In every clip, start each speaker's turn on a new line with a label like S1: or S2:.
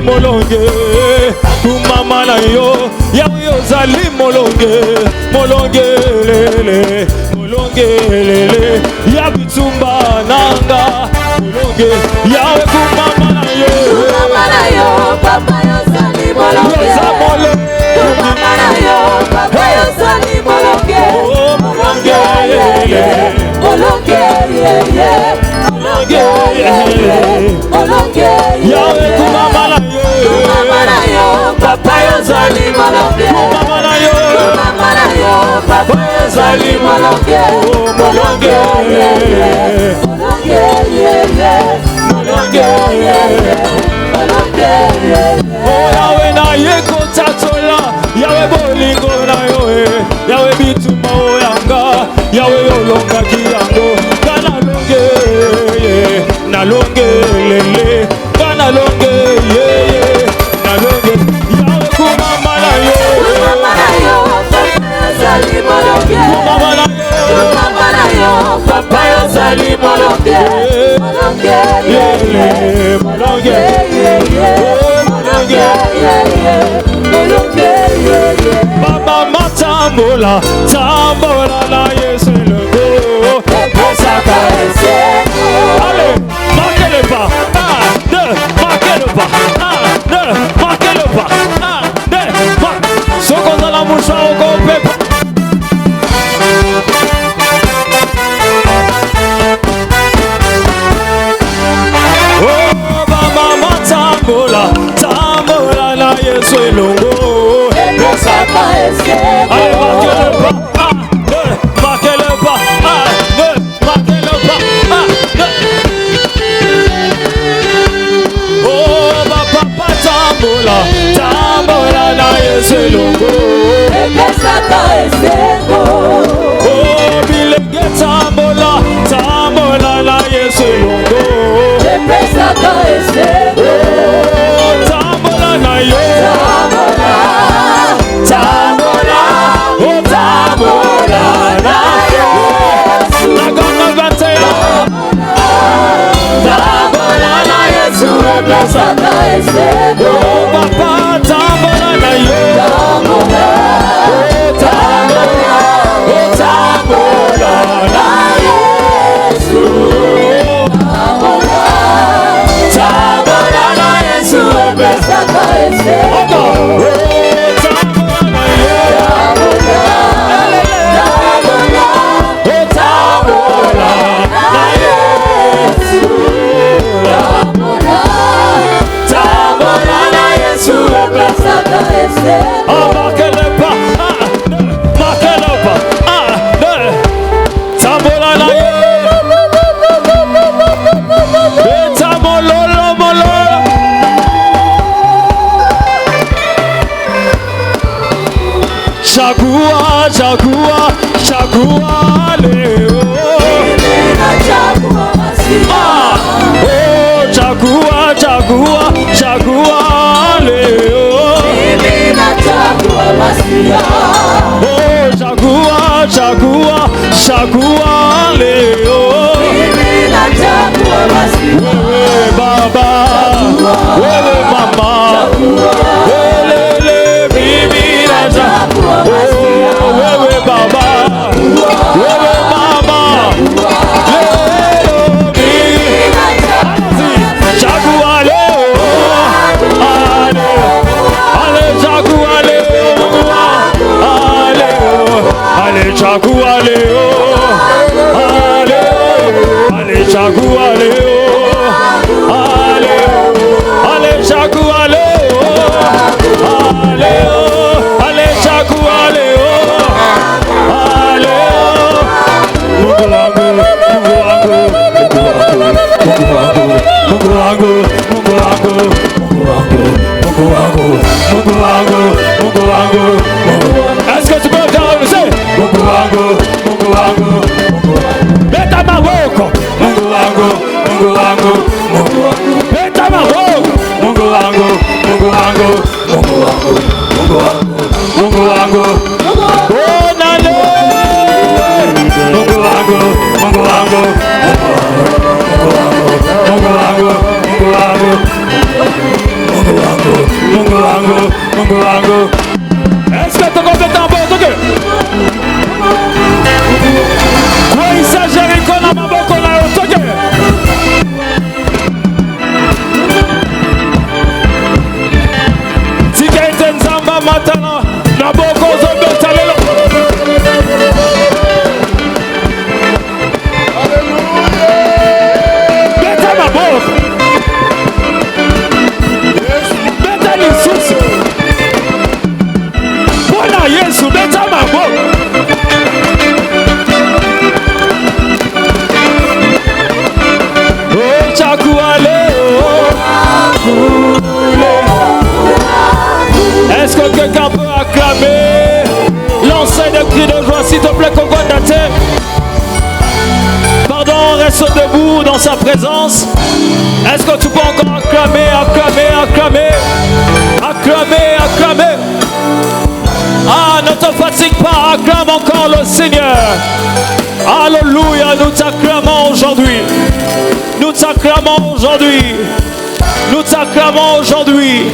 S1: molonge kumama na yo yawe ozali molonge molonge lele molonge lele ya bitumba nanga molonge yawe kumama na yo papa ozali molonge kumama na yo papa ozali molonge molonge lele molonge yeye molonge molonge yawe kumama na yo papa ozali molonge kumama na yo papa ozali molonge molonge molonge molonge molonge oh yawe na yeko tatola yawe bolingo na yo yawe bituma oyanga yawe olonga kiyango kana longe na longe lele kana longe na longe yawe kumama na yo ozali molonge kumama na yo papa ozali molonge molonge lele molonge molonge molonge baba matambola tambola na Yesu logo pesaka eseko allez marquez le pas 1 2 marquez le pas 1 2 marquez le pas 1 2 soko za la musha oko pepa oh baba matambola tambola na Yesu logo pesaka eseko allez marquez le pas 1 2 marquez le pas 1 2 marquez le pas 1 2 oh papa tambola tambola na Yesu logo pesaka eseko oh bilenge tambola tambola na Yesu logo pesaka eseko tambola na yo tambola tambola oh tambola na Yesu na gonna batela tambola na Yesu pesaka eseko oh papa tambola na yo tambola tambola oh tambola na Yesu tambola na Yesu pesaka eseko oh marquez le pas 1 2 marquez le pas 1 2 tambola na ye tamololo mololo chagua chagua chagua leo oh chagua chagua chagua leo oh chagua chagua chagua leo wewe baba wewe mama lele bibi raja oh wewe baba wewe mama lelo bibi chagua leo ale chagua leo ale chagua leo ale chagua leo ale chagua leo ale chagua leo Mungu wangu Mungu wangu Mungu wangu Mungu wangu Mungu wangu Mungu wangu Est-ce que tu peux dire Mungu wangu Mungu reste debout dans sa présence? Est-ce que tu peux encore acclamer, acclamer, acclamer, acclamer, acclamer? Ah, ne te fatigue pas, acclame encore le Seigneur. Alléluia, nous t'acclamons aujourd'hui. Nous t'acclamons aujourd'hui. Nous t'acclamons aujourd'hui.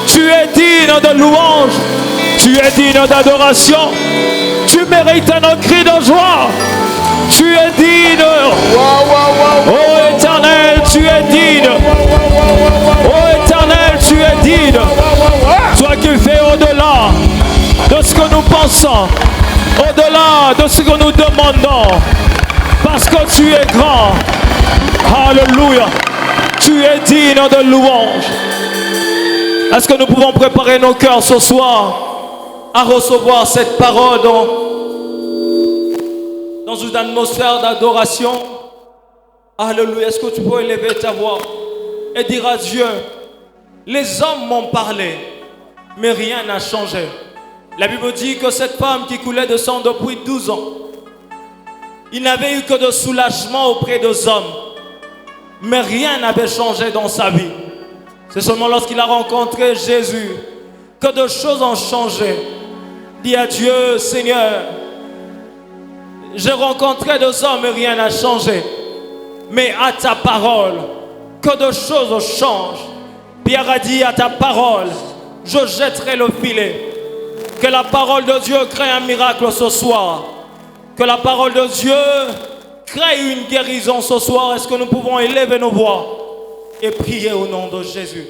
S1: Tu es digne de louange. Tu es digne d'adoration. Tu mérites un cri de joie. Tu es digne. Oh Éternel, tu es digne. Oh Éternel, tu es digne. Toi qui fais au-delà de ce que nous pensons, au-delà de ce que nous demandons, parce que tu es grand. Alléluia. Tu es digne de louange. Est-ce que nous pouvons préparer nos cœurs ce soir à recevoir cette parole dans une atmosphère d'adoration? Alléluia. Est-ce que tu peux élever ta voix et dire à Dieu, les hommes m'ont parlé, mais rien n'a changé. La Bible dit que cette femme qui coulait de sang depuis 12 ans, il n'avait eu que de soulagement auprès des hommes, mais rien n'avait changé dans sa vie. C'est seulement lorsqu'il a rencontré Jésus que de choses ont changé. Dis à Dieu, Seigneur, j'ai rencontré des hommes et rien n'a changé, mais à ta parole, que de choses changent. Pierre a dit, à ta parole, je jetterai le filet. Que la parole de Dieu crée un miracle ce soir. Que la parole de Dieu crée une guérison ce soir. Est-ce que nous pouvons élever nos voix et prier au nom de Jésus?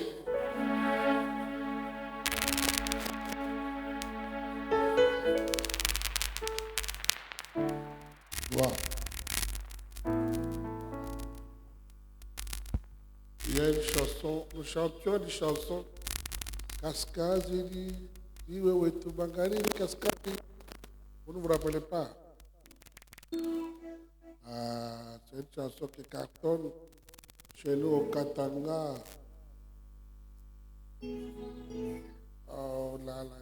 S2: Wow. Il y a une chanson, nous chantions une chanson. Cascade, vous ne vous rappelez pas? C'est une chanson qui cartonne chez nous au Katanga. Oh là là,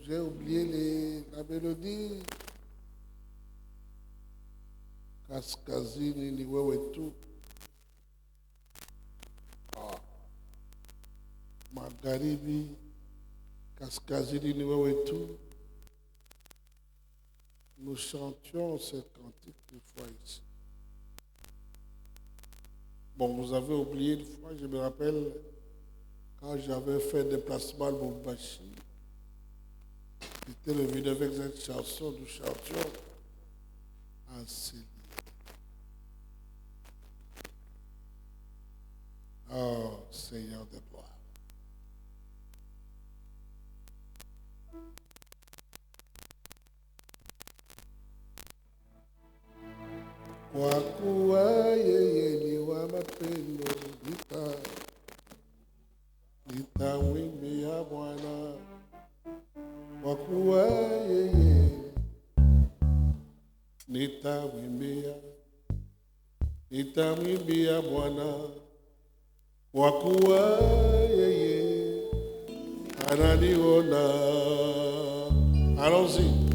S2: j'ai oublié la mélodie. Kaskazini ni wewe tu. Magharibi, kaskazini ni wewe tu. Nous chantions cette cantique une fois ici. Bon, vous avez oublié une fois, je me rappelle, quand j'avais fait un déplacement à Lubumbashi, j'étais revenu avec cette chanson, nous chantions enseigné. Oh, Seigneur de gloire. Kwa kuwa yeye ni wa mapendo, nitamwimbia Bwana. Kwa kuwa yeye nitamwimbia Bwana. Kwa kuwa yeye ananiona. Allons-y.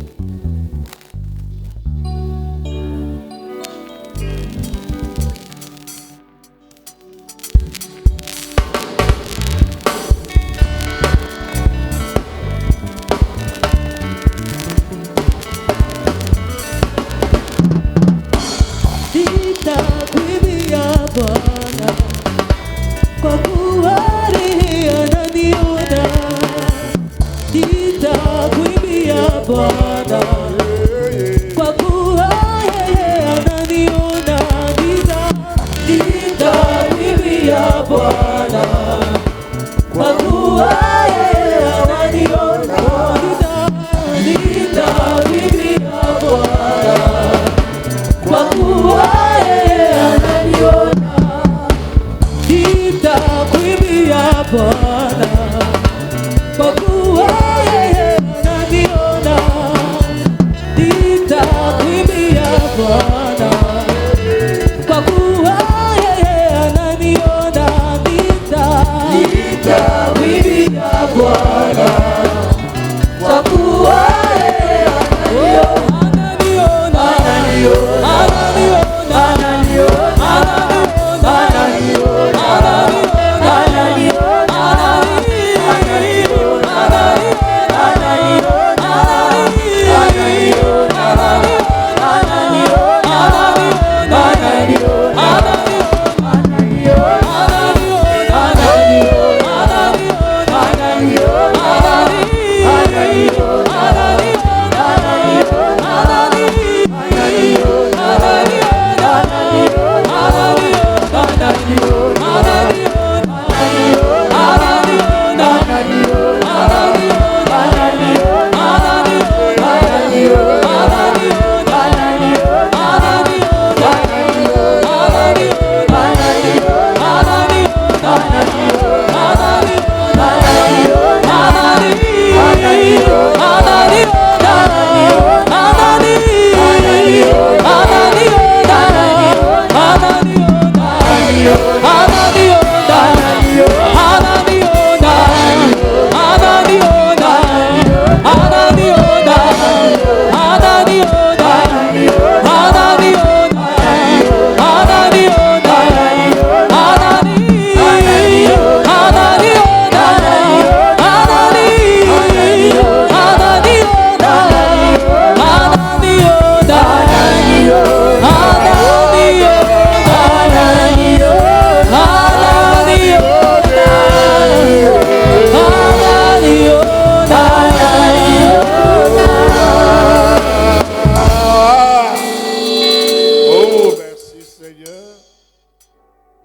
S3: Ananiona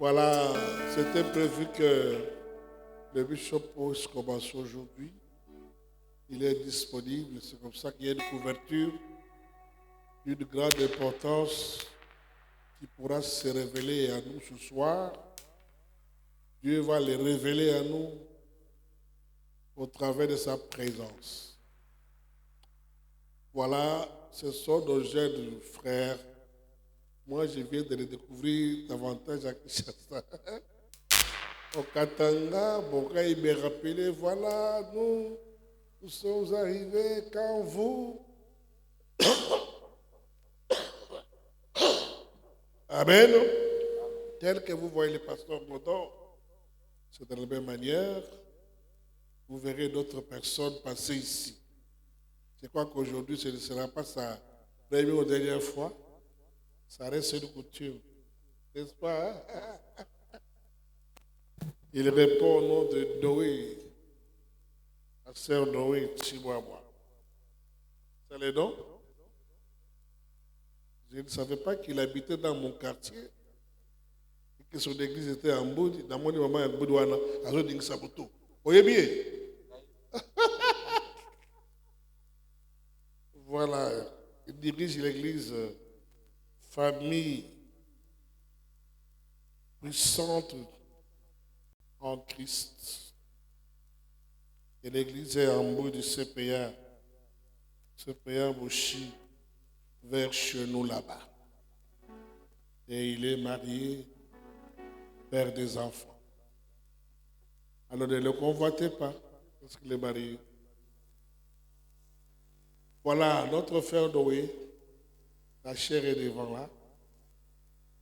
S2: Voilà, c'était prévu que le bishop puisse commencer aujourd'hui. Il est disponible, c'est comme ça qu'il y a une couverture d'une grande importance qui pourra se révéler à nous ce soir. Dieu va les révéler à nous au travers de sa présence. Voilà, ce sont nos jeunes frères. Moi, je viens de les découvrir davantage à Kinshasa. Au Katanga, Boka, il m'a rappelé, voilà, nous sommes arrivés quand vous... Amen. Tel que vous voyez le pasteur Godon, c'est de la même manière, vous verrez d'autres personnes passer ici. Je crois qu'aujourd'hui, ce ne sera pas sa première ou dernière fois. Ça reste une coutume. N'est-ce pas? Il répond au nom de Noé, la sœur Noé Chihuahua. C'est le nom? Je ne savais pas qu'il habitait dans mon quartier et que son église était en Boudi. Dans mon maman, en Boudouana, à Zoding Sabuto. Vous voyez bien? Voilà, il dirige l'église famille puissante en Christ. Et l'église est en bout du CPA Bouchi, vers chez nous là-bas. Et il est marié, père des enfants. Alors ne le convoitez pas, parce qu'il est marié. Voilà, notre frère Noé, la chair est devant là.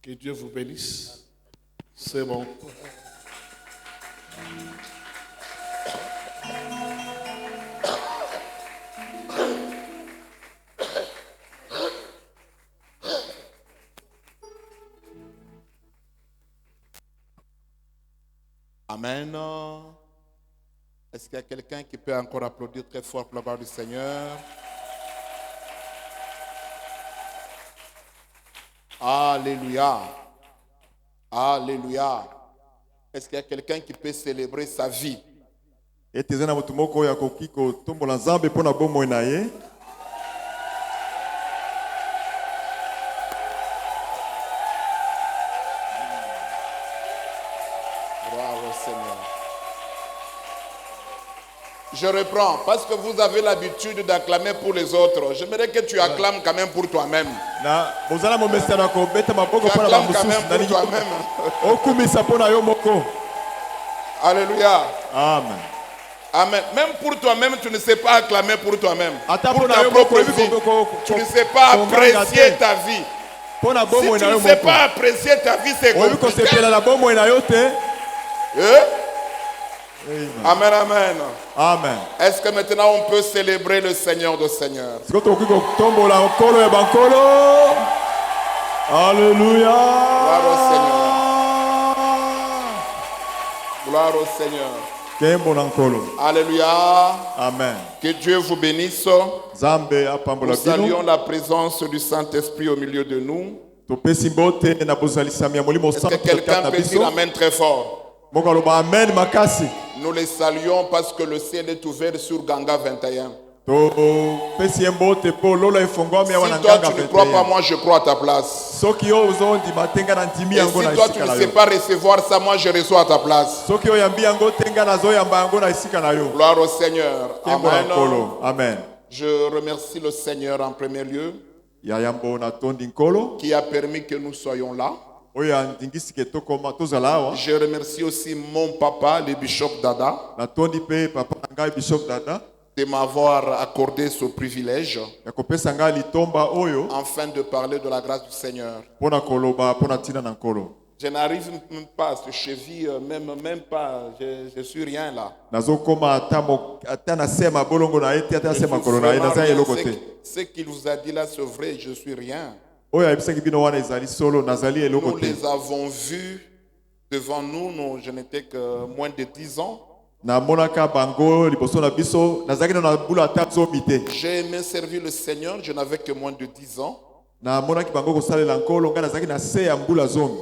S2: Que Dieu vous bénisse. C'est bon.
S3: Amen. Est-ce qu'il y a quelqu'un qui peut encore applaudir très fort pour la gloire du Seigneur? Alléluia. Alléluia. Est-ce qu'il y a quelqu'un qui peut célébrer sa vie? Je reprends, parce que vous avez l'habitude d'acclamer pour les autres. J'aimerais que tu acclames quand même pour toi-même. Tu acclames quand même pour toi-même. Alléluia.
S4: Amen.
S3: Amen. Même pour toi-même, tu ne sais pas acclamer pour toi-même. Pour ta propre vie, tu ne sais pas apprécier ta vie. Si tu ne sais pas apprécier ta vie, c'est compliqué. Amen, amen.
S4: Amen.
S3: Est-ce que maintenant on peut célébrer le Seigneur des Seigneurs?
S4: Alléluia.
S3: Gloire au Seigneur. Gloire au Seigneur. Alléluia.
S4: Amen.
S3: Que Dieu vous bénisse. Nous saluons la présence du Saint-Esprit au milieu de nous. Est-ce que quelqu'un peut dire Amen très fort? Nous les saluons parce que le ciel est ouvert sur Ganga 21. Si toi tu ne crois pas, moi je crois à ta place. Et si toi tu ne sais pas recevoir ça, moi je reçois à ta place. Gloire au Seigneur. Amen.
S4: Amen.
S3: Je remercie le Seigneur en premier lieu qui a permis que nous soyons là. Je remercie aussi mon papa, le bishop Dada, de m'avoir accordé ce privilège afin de parler de la grâce du Seigneur. Je n'arrive même pas à ce cheville, même pas, je suis rien là. Ce qu'il vous a dit là, c'est vrai, je suis rien. Nous les avons vus devant nous, je n'étais que moins de 10 ans. J'ai aimé servir le Seigneur, je n'avais que moins de 10 ans.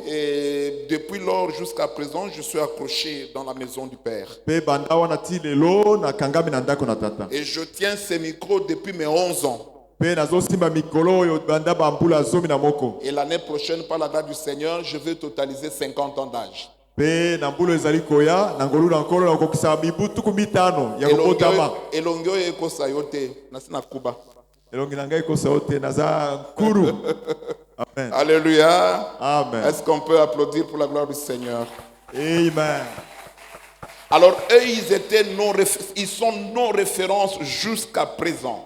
S3: Et depuis lors jusqu'à présent, je suis accroché dans la maison du Père. Et je tiens ces micros depuis mes 11 ans. Et l'année prochaine, par la grâce du Seigneur, je vais totaliser 50 ans d'âge. Alléluia.
S4: Amen.
S3: Est-ce qu'on peut applaudir pour la gloire du Seigneur?
S4: Amen.
S3: Alors eux, ils sont non références jusqu'à présent.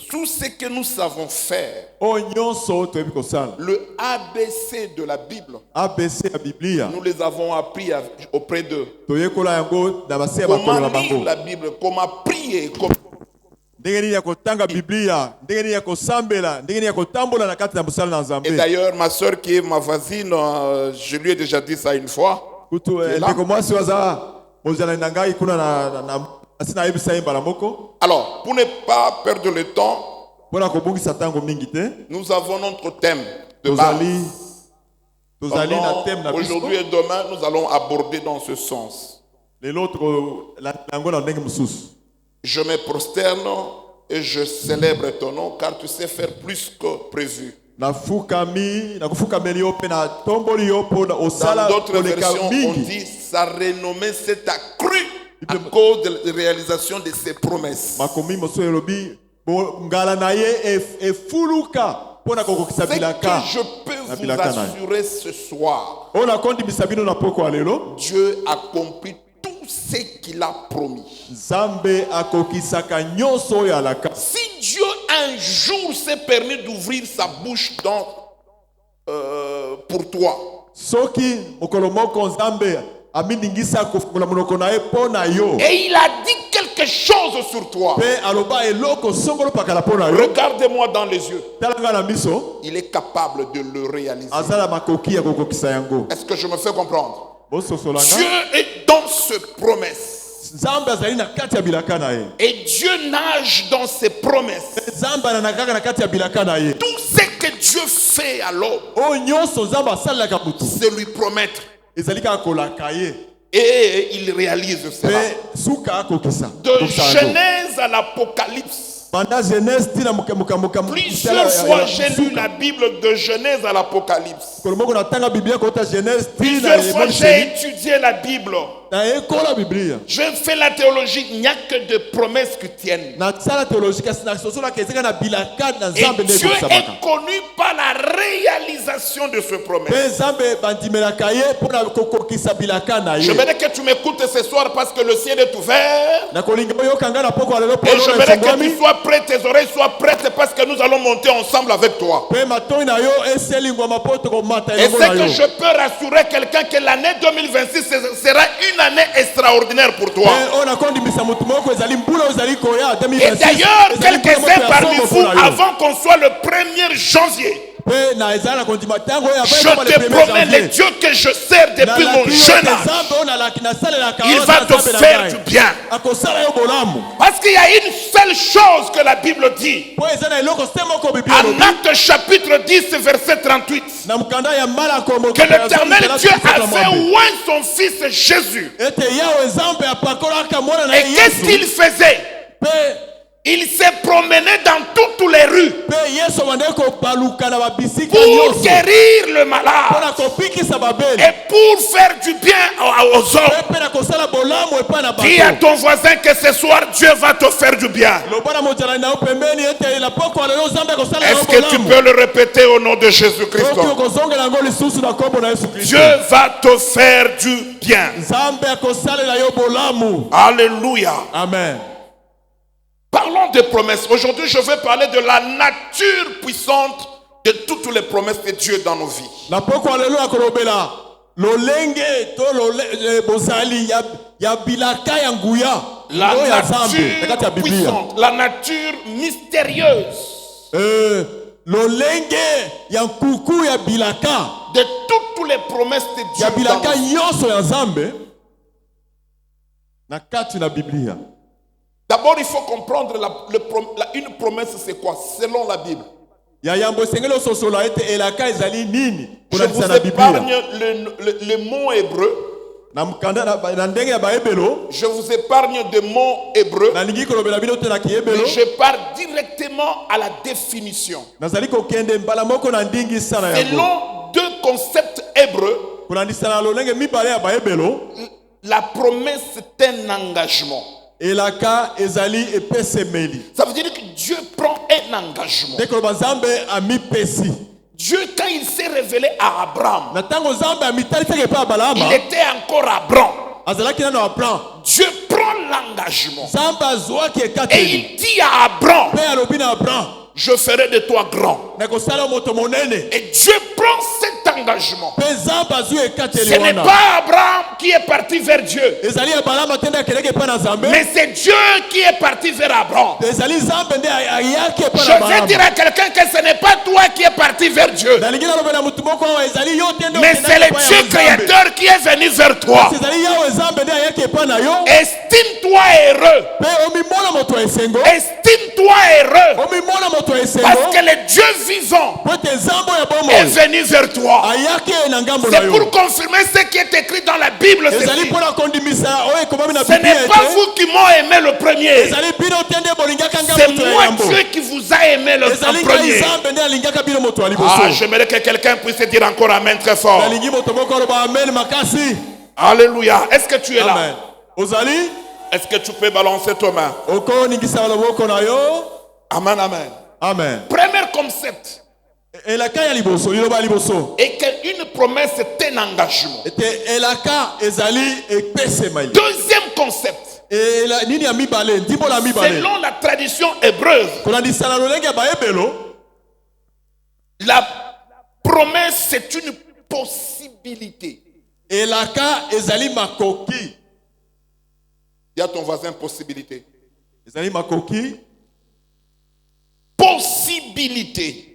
S3: Tout ce que nous savons faire, le ABC de la Bible, nous les avons appris auprès d'eux. Comment lire la Bible, comment prier, comment... Et d'ailleurs, ma soeur qui est ma voisine, je lui ai déjà dit ça une fois. Alors, pour ne pas perdre le temps, nous avons notre thème de base. Aujourd'hui et demain, nous allons aborder dans ce sens. Je me prosterne et je célèbre ton nom car tu sais faire plus que prévu. Dans d'autres versions, on dit sa renommée s'est accrue à cause de la réalisation de ses promesses. Ce que je peux vous assurer ce soir, Dieu accomplit tout ce qu'il a promis. Si Dieu un jour s'est permis d'ouvrir sa bouche pour toi, et il a dit quelque chose sur toi, regarde-moi dans les yeux, il est capable de le réaliser. Est-ce que je me fais comprendre? Dieu est dans ses promesses. Et Dieu nage dans ses promesses. Tout ce que Dieu fait à l'homme, c'est lui promettre. Et il réalise cela. De Genèse à l'Apocalypse, plusieurs fois j'ai lu la Bible de Genèse à l'Apocalypse. Plusieurs fois j'ai étudié la Bible. Je fais la théologie, il n'y a que de promesses qui tiennent. Et Dieu est connu par la réalisation de ce promesse. J'aimerais que tu m'écoutes ce soir parce que le ciel est ouvert. Et j'aimerais que tu sois prêt, tes oreilles soient prêtes parce que nous allons monter ensemble avec toi. Et c'est que je peux rassurer quelqu'un que l'année 2026 sera une année extraordinaire pour toi. Et d'ailleurs, quelques-uns parmi vous, avant qu'on soit le 1er janvier, je te promets, le Dieu que je sers depuis mon jeune âge, il va te faire du bien. Parce qu'il y a une seule chose que la Bible dit. En Actes chapitre 10, verset 38. Que l'Éternel Dieu avait oint son fils Jésus. Et qu'est-ce qu'il faisait? Il s'est promené dans toutes les rues pour guérir le malade et pour faire du bien aux hommes. Dis à ton voisin que ce soir Dieu va te faire du bien. Est-ce que tu peux le répéter au nom de Jésus-Christ? Dieu va te faire du bien. Alléluia.
S4: Amen.
S3: Parlons des promesses. Aujourd'hui, je vais parler de la nature puissante de toutes les promesses de Dieu dans nos vies. La nature puissante, la nature mystérieuse de toutes les promesses de Dieu dans nos vies. D'abord, il faut comprendre une promesse, c'est quoi? Selon la Bible. Je vous
S5: épargne le mot hébreu. Je vous épargne des mots hébreux. Mais je pars directement à la définition. Selon deux concepts hébreux, la promesse est un engagement. Ça veut dire que Dieu prend un engagement. Dieu, quand il s'est révélé à Abraham, il était encore Abraham. Dieu prend l'engagement. Et il dit à Abraham, je ferai de toi grand. Et Dieu prend cet engagement. Ce n'est pas Abraham qui est parti vers Dieu, mais c'est Dieu qui est parti vers Abraham. Je vais dire à quelqu'un que ce n'est pas toi qui es parti vers Dieu, mais c'est le Dieu créateur qui est venu vers toi. Estime-toi heureux. Estime-toi heureux. Parce que le Dieu vivant est venu vers toi. C'est pour confirmer ce qui est écrit dans la Bible. Ce n'est pas vous qui m'ont aimé le premier. C'est moi Dieu qui vous a aimé le premier. J'aimerais que quelqu'un puisse dire encore Amen très fort. Alléluia. Est-ce que tu es là? Est-ce que tu peux balancer ta main? Amen, amen.
S3: Amen.
S5: Premier concept. Et qu'une promesse est un engagement. Deuxième concept. Selon la tradition hébreuse, la promesse c'est une possibilité.
S3: Dis
S5: à ton voisin possibilité. Possibilité.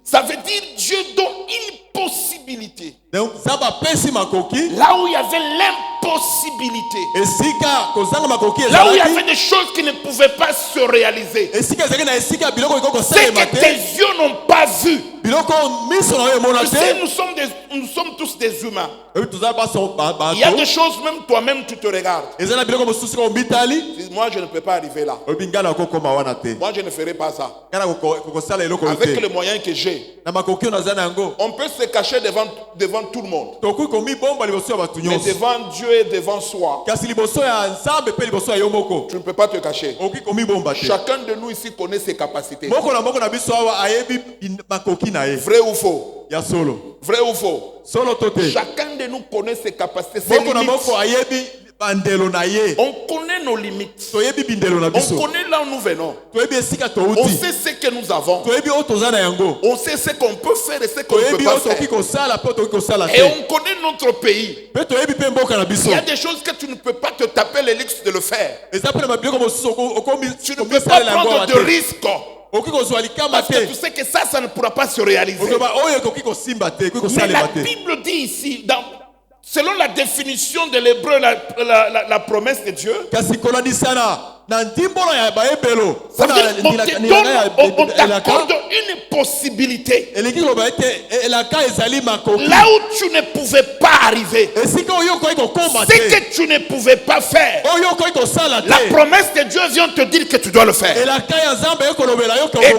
S5: Ça veut dire Dieu donne une possibilité. Là où il y avait l'impossibilité. Là où il y avait des choses qui ne pouvaient pas se réaliser. Ce que tes yeux n'ont pas vu. Tu sais, nous sommes tous des humains. Il y a des choses, même toi-même, tu te regardes. Moi, je ne peux pas arriver là. Moi, je ne ferai pas ça. Avec les moyens que j'ai, on peut se cacher devant tout le monde. Mais devant Dieu et devant soi, tu ne peux pas te cacher. Chacun de nous ici connaît ses capacités. Vrai ou faux? Vrai ou faux? Chacun de nous connaît ses capacités, ses limites. On connaît nos limites. On connaît là où nous venons. On sait ce que nous avons. On sait ce qu'on peut faire et ce qu'on ne peut pas faire. Et on connaît notre pays. Il y a des choses que tu ne peux pas te taper le luxe de le faire. Tu ne peux pas prendre de risques. Parce que tu sais que ça ne pourra pas se réaliser. Mais la Bible dit ici, selon la définition de l'hébreu, la promesse de Dieu, ça veut dire on t'accorde une possibilité. Là où tu ne pouvais pas arriver, ce que tu ne pouvais pas faire, la promesse de Dieu vient te dire que tu dois le faire. Et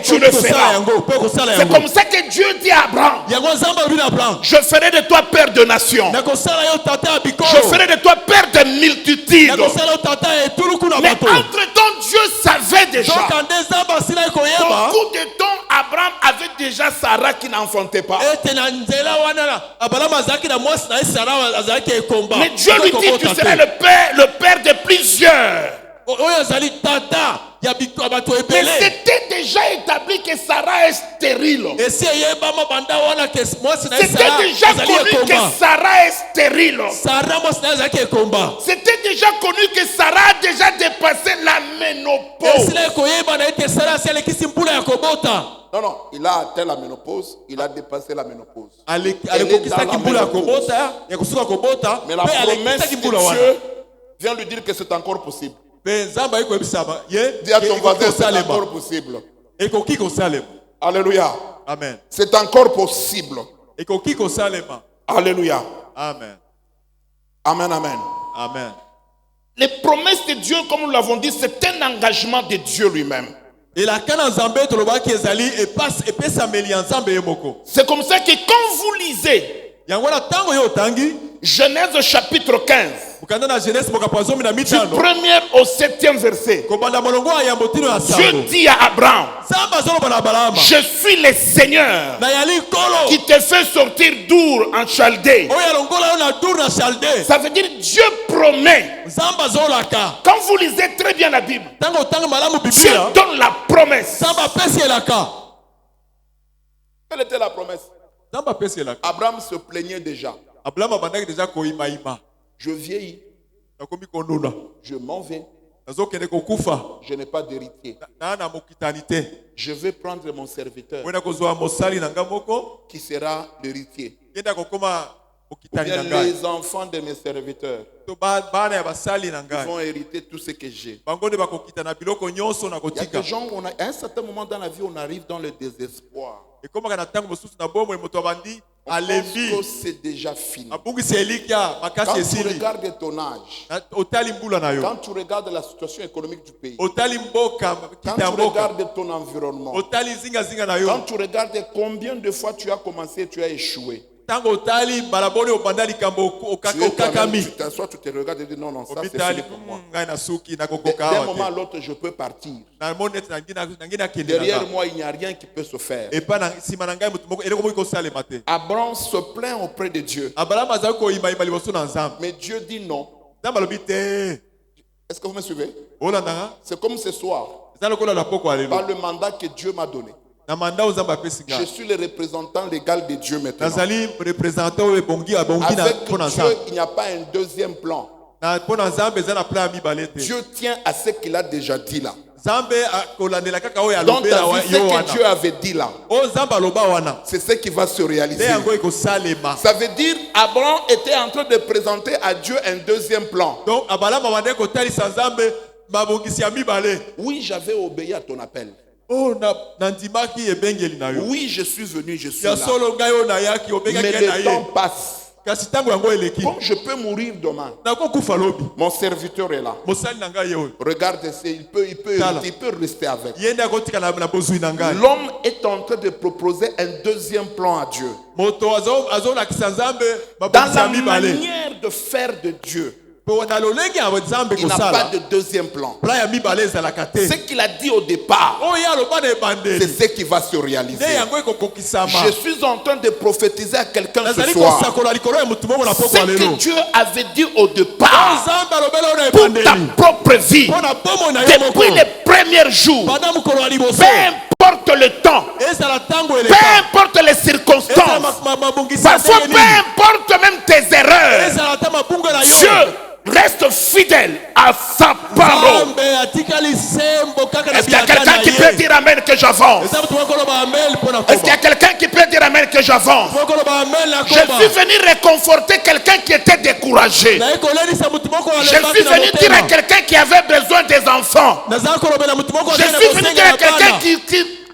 S5: tu le feras. C'est comme ça que Dieu dit à Abraham, je ferai de toi père de nations. Je ferai de toi père de multitudes. Mais entre-temps, Dieu savait déjà. Beaucoup de temps, Abraham avait déjà Sarah qui n'enfantait pas. Mais Dieu lui dit, tu seras le père de plusieurs. Mais c'était déjà établi que Sarah est stérile. C'était déjà connu que Sarah est stérile. C'était déjà connu que Sarah a déjà dépassé la ménopause. Non, il a atteint la ménopause, il a dépassé la ménopause. Mais la promesse de Dieu vient lui dire que c'est encore possible. Dis à ton voisin, c'est encore possible.
S3: Alléluia.
S4: Amen.
S3: C'est encore possible. Alléluia.
S4: Amen.
S3: Amen, amen.
S4: Amen.
S3: Les promesses de Dieu, comme nous l'avons dit, c'est un engagement de Dieu lui-même.
S5: C'est
S3: C'est comme ça que quand vous lisez Genèse chapitre 15, du 1er au 7e verset, Dieu dit à Abraham, je suis le Seigneur qui te fait sortir d'Our en Chaldée. Ça veut dire Dieu promet. Quand vous lisez très bien la Bible, Dieu donne la promesse. Quelle était la promesse? Abraham se plaignait déjà. Je vieillis. Je m'en vais. Je n'ai pas d'héritier. Je vais prendre mon serviteur qui sera l'héritier. Les enfants de mes serviteurs vont hériter tout ce que j'ai. Il y a des gens, à un certain moment dans la vie, on arrive dans le désespoir. On pense que c'est déjà fini. Quand tu regardes ton âge, quand tu regardes la situation économique du pays, quand tu regardes ton environnement, quand tu regardes combien de fois tu as commencé, tu as échoué. Tu t'assois, tu te regardes et dis non, ça c'est fini pour moi. D'un moment à l'autre, je peux partir. Derrière moi, il n'y a rien qui peut se faire. Abraham se plaint auprès de Dieu. Mais Dieu dit non. Est-ce que vous me suivez? C'est comme ce soir, par le mandat que Dieu m'a donné. Je suis le représentant légal de Dieu maintenant. Avec Dieu, il n'y a pas un deuxième plan. Dieu tient à ce qu'il a déjà dit là. Donc, ce que Dieu avait dit là, c'est ce qui va se réaliser. Ça veut dire Abraham était en train de présenter à Dieu un deuxième plan. Oui, j'avais obéi à ton appel. Oui, je suis venu, je suis là. Mais le temps passe. Comme je peux mourir demain, mon serviteur est là. Regarde, il peut rester avec. L'homme est en train de proposer un deuxième plan à Dieu. Dans la manière de faire de Dieu, il n'a pas de deuxième plan. Ce qu'il a dit au départ, c'est ce qui va se réaliser. Je suis en train de prophétiser à quelqu'un ce soir. Ce que Dieu avait dit au départ pour ta propre vie, depuis les premiers jours, peu importe le temps, peu importe les circonstances, parfois peu importe même tes erreurs, Dieu reste fidèle à sa parole. Est-ce qu'il y a quelqu'un qui peut dire amen que j'avance? Est-ce qu'il y a quelqu'un qui peut dire amen que j'avance? Je suis venu réconforter quelqu'un qui était découragé. Je suis venu dire à quelqu'un qui avait besoin des enfants. Je suis venu dire à quelqu'un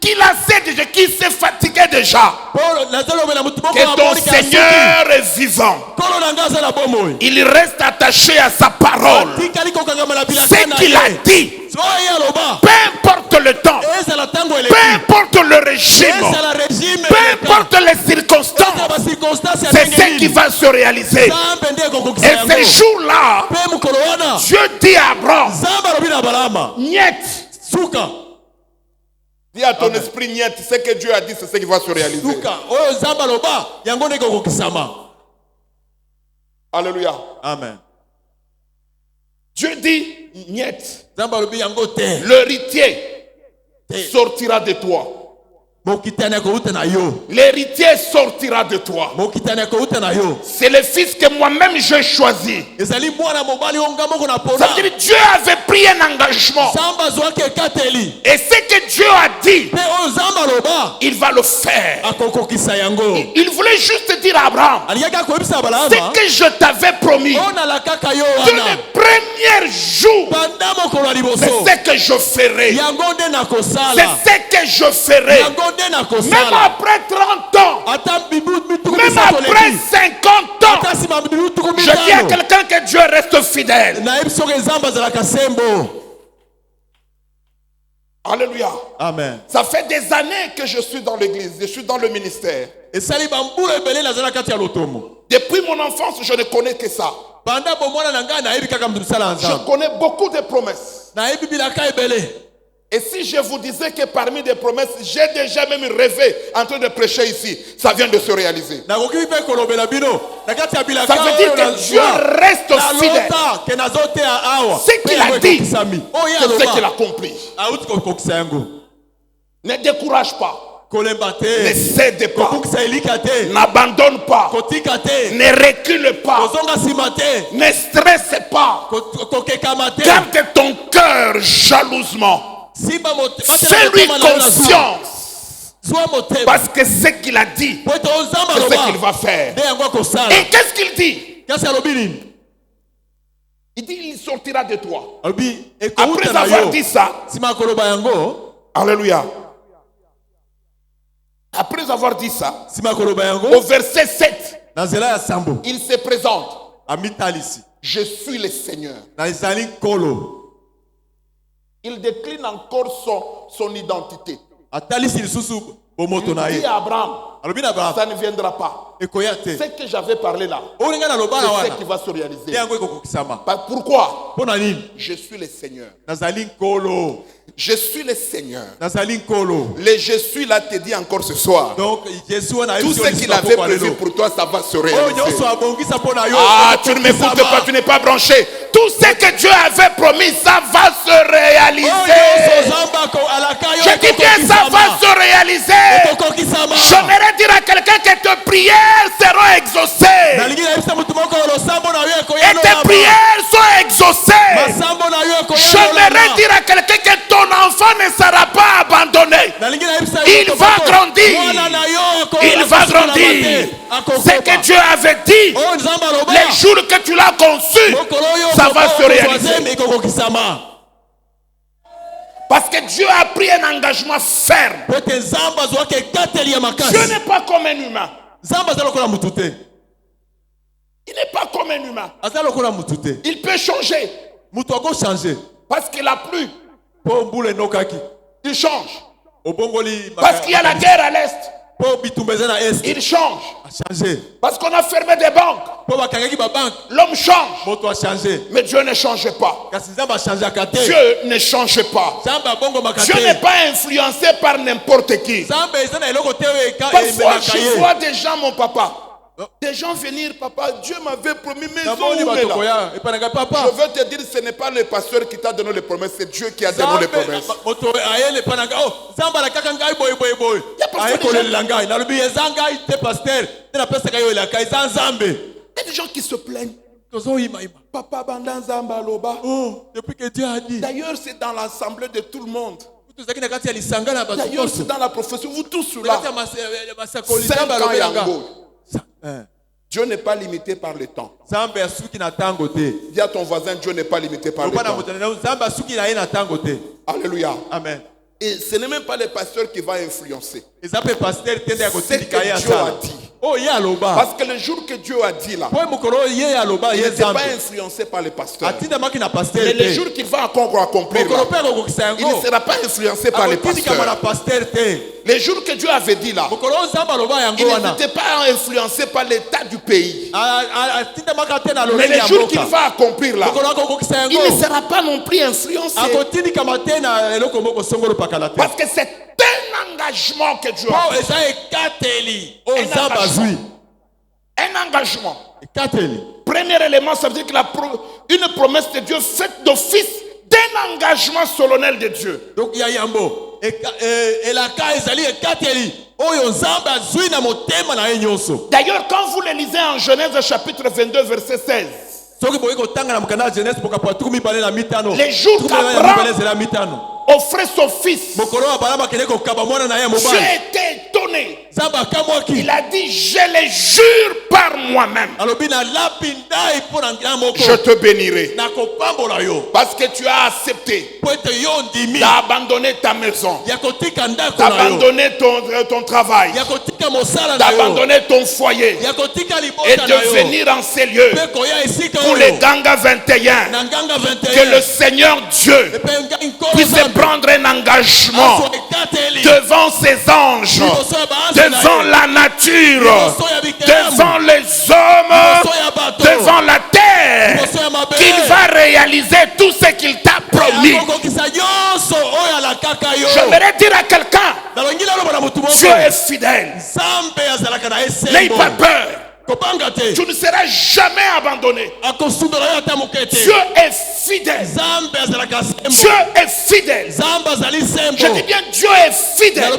S3: qui lassait déjà, qui s'est fatigué déjà. Que ton Seigneur est vivant. Il reste attaché à sa parole. Ce qu'il a dit, peu importe le temps, peu importe le régime, peu importe les circonstances, c'est ce qui va se réaliser. Et ce jour-là, Dieu dit à Abraham, niet. Dis à ton esprit, niet, ce que Dieu a dit, c'est ce qui va se réaliser. Alléluia.
S4: Amen.
S3: Dieu dit, niet. L'héritier sortira de toi.
S5: L'héritier sortira de toi. C'est le fils que moi-même j'ai choisi. Ça veut dire Dieu avait pris un engagement. Et ce que Dieu a dit, il va le faire. Il voulait juste dire à Abraham, ce que je t'avais promis, de le premier jour, c'est ce que je ferai. C'est ce que je ferai. Même après 30 ans, même après 50 ans, je dis à quelqu'un que Dieu reste fidèle. Alléluia.
S4: Amen.
S5: Ça fait des années que je suis dans l'église, je suis dans le ministère. Depuis mon enfance, je ne connais que ça. Je connais beaucoup de promesses. Et si je vous disais que parmi des promesses, j'ai déjà même rêvé en train de prêcher ici, ça vient de se réaliser. Ça veut dire que Dieu reste fidèle. Ce qu'il a dit, c'est ce qu'il accomplit. Ne décourage pas. Ne cède pas. N'abandonne pas. Ne recule pas. Ne stresse pas. Garde ton cœur jalousement. Fais-lui confiance. Parce que ce qu'il a dit, c'est ce qu'il va faire. Et qu'est-ce qu'il dit? Il dit il sortira de toi. Après avoir dit ça, alléluia. Après avoir dit ça, au verset 7, il se présente. Je suis le Seigneur. Il décline encore son identité. Il dit à Abraham, ça ne viendra pas. Ce que j'avais parlé là, c'est ce qui va se réaliser. Pourquoi? Je suis le Seigneur. Je suis le Seigneur. Le je suis là te dit encore ce soir. Tout ce qu'il avait prévu pour toi, ça va se réaliser. Ah, tu ne m'écoutes pas, tu n'es pas branché. Tout ce que Dieu avait promis, ça va se réaliser. Je dis bien, ça va se réaliser. J'aimerais dire à quelqu'un que tes prières seront exaucées. Et tes prières sont exaucées. J'aimerais dire à quelqu'un que ton enfant ne sera pas abandonné. Il va grandir. Il va grandir. Ce que Dieu avait dit, les jours que tu l'as conçu, ça va se réaliser. Parce que Dieu a pris un engagement ferme. Dieu n'est pas comme un humain. Il n'est pas comme un humain. Il peut changer. Parce qu'il a plu. Il change. Parce qu'il y a la guerre à l'est. Il change. Parce qu'on a fermé des banques. L'homme change. Mais Dieu ne change pas. Dieu ne change pas. Dieu n'est pas influencé par n'importe qui. Parfois je vois des gens, mon papa, des gens venir, papa, Dieu m'avait promis maison. Je veux te dire, ce n'est pas le pasteur qui t'a donné les promesses, c'est Dieu qui a donné les promesses. Il y a des gens qui se plaignent. Papa Bandan Zamba Loba.
S4: Depuis que Dieu a dit.
S5: D'ailleurs, c'est dans l'assemblée de tout le monde. D'ailleurs, c'est dans la profession. Vous tous là. 5 ans Yango. Dieu n'est pas limité par le temps. Dis à ton voisin, Dieu n'est pas limité par le temps. Alléluia.
S4: Amen.
S5: Et ce n'est même pas le pasteur qui va influencer.
S4: C'est ce
S5: que Dieu a dit. Parce que le jour que Dieu a dit là, il n'était pas influencé par le pasteur. Mais le jour qu'il va encore accomplir là, il ne sera pas influencé par le pasteur. Les jours que Dieu avait dit là, il n'était pas influencé par l'état du pays. Mais les jours qu'il va accomplir là, il ne sera pas non plus influencé. Parce que c'est un engagement que Dieu a pris. Un engagement. Premier élément, ça veut dire que une promesse de Dieu faite d'office
S2: d'un engagement solennel de Dieu.
S5: Donc il y a yambo et la ka ezali ekateli oyo nzambe azwi na motema na ye nyonso.
S2: D'ailleurs, quand vous le lisez en Genèse chapitre 22 verset 16, les jours qu'Abraham offrait son fils, Dieu était étonné. Il a dit, je les jure par moi-même, je te bénirai parce que tu as accepté d'abandonner ta maison, d'abandonner ton travail, d'abandonner ton foyer et de venir en ces lieux pour les Ganga 21. Que le Seigneur Dieu puisse prendre un engagement devant ses anges, devant la nature, devant les hommes, devant la terre, qu'il va réaliser tout ce qu'il t'a promis. J'aimerais dire à quelqu'un, Dieu est fidèle. N'aie pas peur. Tu ne seras jamais abandonné. Dieu est fidèle. Dieu est fidèle. Je dis bien, Dieu est fidèle.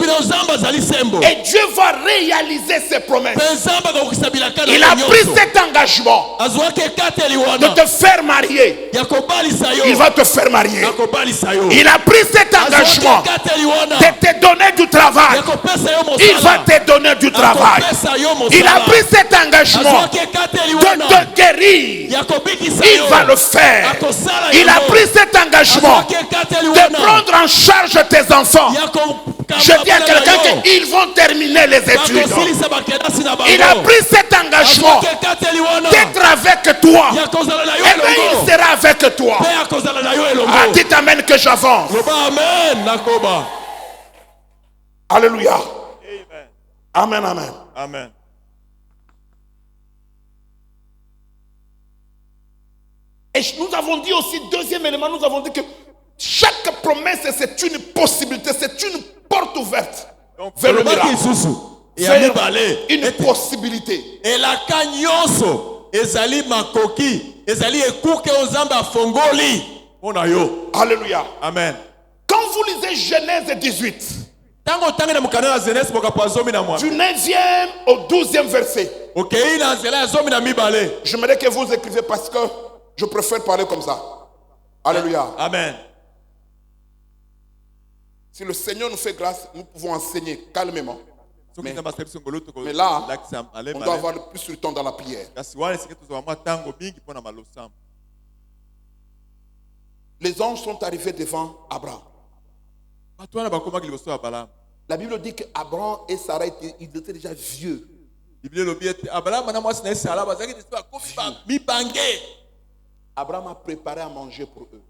S2: Et Dieu va réaliser ses promesses. Il a pris cet engagement de te faire marier. Il va te faire marier. Il a pris cet engagement de te donner du travail. Il va te donner du travail. Il a pris cet engagement de te guérir. Il va le faire. Il a pris cet engagement de prendre en charge tes enfants. Je dis à quelqu'un qu'ils vont terminer les études. Il a pris cet engagement d'être avec toi. Et bien il sera avec toi. Dites amen que j'avance. Alléluia. Amen, amen.
S3: Amen.
S2: Et nous avons dit aussi, deuxième élément, nous avons dit que chaque promesse, c'est une possibilité, c'est une porte ouverte vers le miracle. Une possibilité.
S5: Et la kanyoso ezali makoki ezali ekuke ozamba fongoli.
S2: Alléluia.
S3: Amen.
S2: Quand vous lisez Genèse 18, du 9e au 12e verset, j'aimerais que vous écrivez parce que je préfère parler comme ça. Alléluia.
S3: Amen.
S2: Si le Seigneur nous fait grâce, nous pouvons enseigner calmement. Mais là, on doit avoir plus de temps dans la prière. Les anges sont arrivés devant Abraham. La Bible dit qu'Abraham et Sarah ils étaient déjà vieux. Abraham a préparé à manger pour eux.